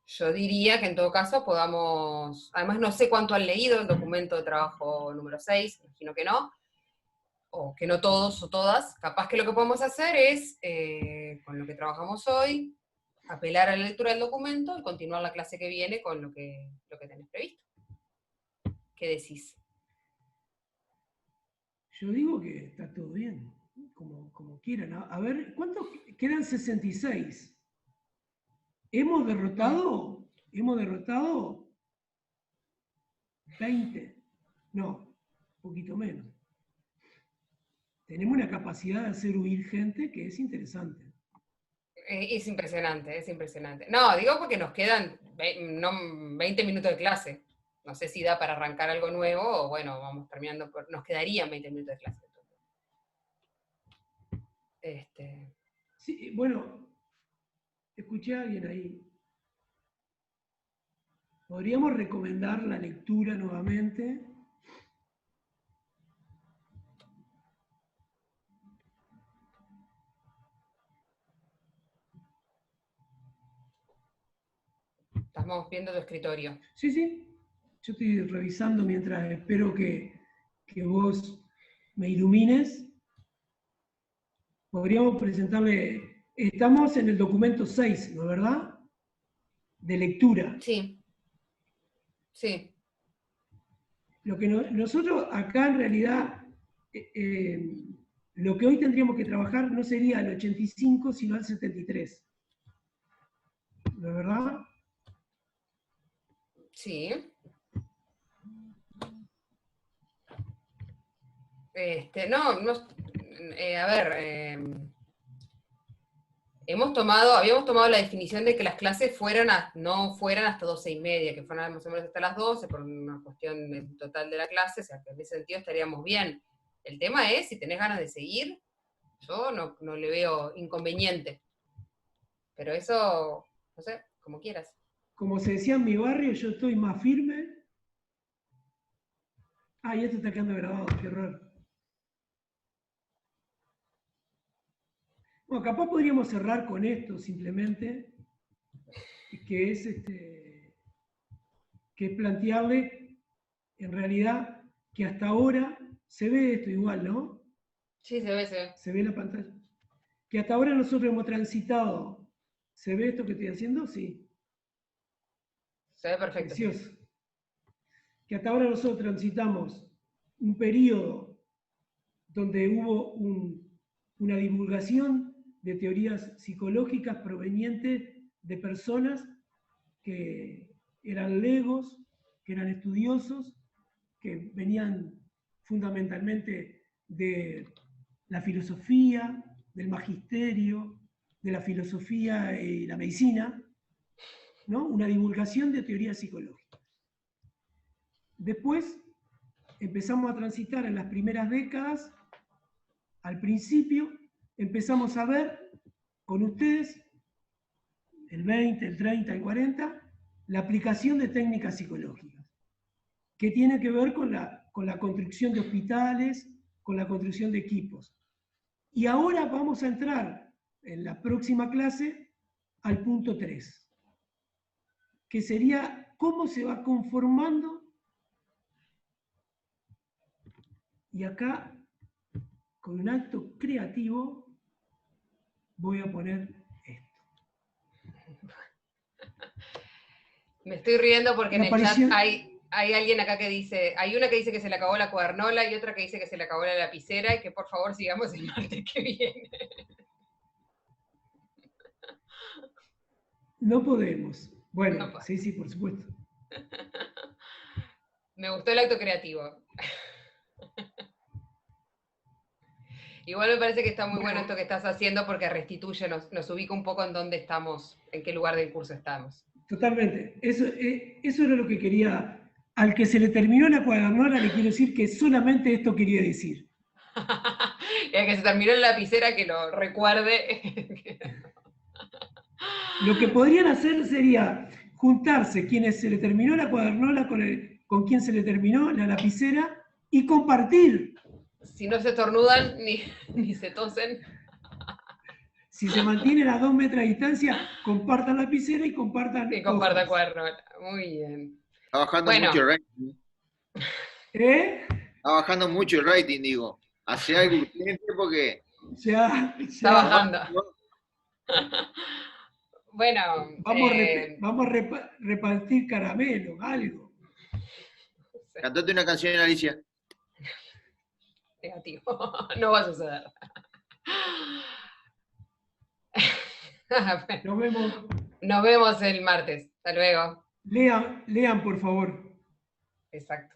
Yo diría que en todo caso podamos, además no sé cuánto han leído el documento de trabajo número 6, imagino que no, o que no todos o todas, capaz que lo que podemos hacer es, con lo que trabajamos hoy, apelar a la lectura del documento y continuar la clase que viene con lo que tenés previsto. ¿Qué decís? Yo digo que está todo bien, como quieran. A ver, ¿cuántos quedan? 66. Hemos derrotado 20. No, un poquito menos. Tenemos una capacidad de hacer huir gente que es interesante. Es impresionante, es impresionante. No, digo porque nos quedan 20 minutos de clase. No sé si da para arrancar algo nuevo o bueno, vamos terminando, nos quedarían 20 minutos de clase. Sí, bueno, escuché a alguien ahí. Podríamos recomendar la lectura nuevamente. Estamos viendo tu escritorio. Sí, sí. Yo estoy revisando mientras espero que vos me ilumines. Podríamos presentarle, estamos en el documento 6, ¿no es verdad? De lectura. Sí. Sí. Lo que nosotros acá en realidad, lo que hoy tendríamos que trabajar no sería el 85, sino el 73. ¿No es verdad? Sí. A ver, habíamos tomado la definición de que las clases no fueran hasta 12:30, que fueran más o menos hasta las 12, por una cuestión total de la clase, o sea que en ese sentido estaríamos bien. El tema es, si tenés ganas de seguir, yo no le veo inconveniente. Pero eso, no sé, como quieras. Como se decía en mi barrio, yo estoy más firme. Ah, y esto está quedando grabado, qué raro. Bueno, capaz podríamos cerrar con esto simplemente, que es plantearle, en realidad, que hasta ahora se ve esto igual, ¿no? Sí, se ve. Se ve la pantalla. Que hasta ahora nosotros hemos transitado. ¿Se ve esto que estoy haciendo? Sí. Se ve perfecto. Precioso. Que hasta ahora nosotros transitamos un periodo donde hubo una divulgación de teorías psicológicas provenientes de personas que eran legos, que eran estudiosos, que venían fundamentalmente de la filosofía, del magisterio, de la filosofía y la medicina, ¿no? Una divulgación de teorías psicológicas. Después empezamos a transitar en las primeras décadas, al principio empezamos a ver con ustedes, el 20, el 30, el 40, la aplicación de técnicas psicológicas, que tiene que ver con la construcción de hospitales, con la construcción de equipos. Y ahora vamos a entrar en la próxima clase al punto 3, que sería cómo se va conformando. Y acá, con un acto creativo, voy a poner esto. Me estoy riendo porque La en el chat aparición- hay alguien acá que dice, hay una que dice que se le acabó la cuadernola y otra que dice que se le acabó la lapicera y que por favor sigamos el martes que viene. No podemos. Bueno, No, sí, por supuesto. Me gustó el acto creativo. Igual me parece que está muy bueno esto que estás haciendo porque restituye, nos ubica un poco en dónde estamos, en qué lugar del curso estamos. Totalmente. Eso era lo que quería. Al que se le terminó la cuadernola le quiero decir que solamente esto quería decir. Y al que se terminó la lapicera que lo recuerde. Lo que podrían hacer sería juntarse quienes se le terminó la cuadernola con quien se le terminó la lapicera Y compartir. Si no se estornudan ni se tosen. Si se mantienen a 2 metros de distancia, compartan lapicera y compartan. Que comparta hojas. cuaderno. Muy bien. Está bajando Bueno. mucho el rating. ¿Eh? Está bajando mucho el rating, digo. Hace algo urgente porque... Está bajando. Bueno. Vamos a repartir caramelo, algo. Cantate una canción, Alicia. Negativo. No va a suceder. Bueno, nos vemos el martes. Hasta luego. Lean, por favor. Exacto.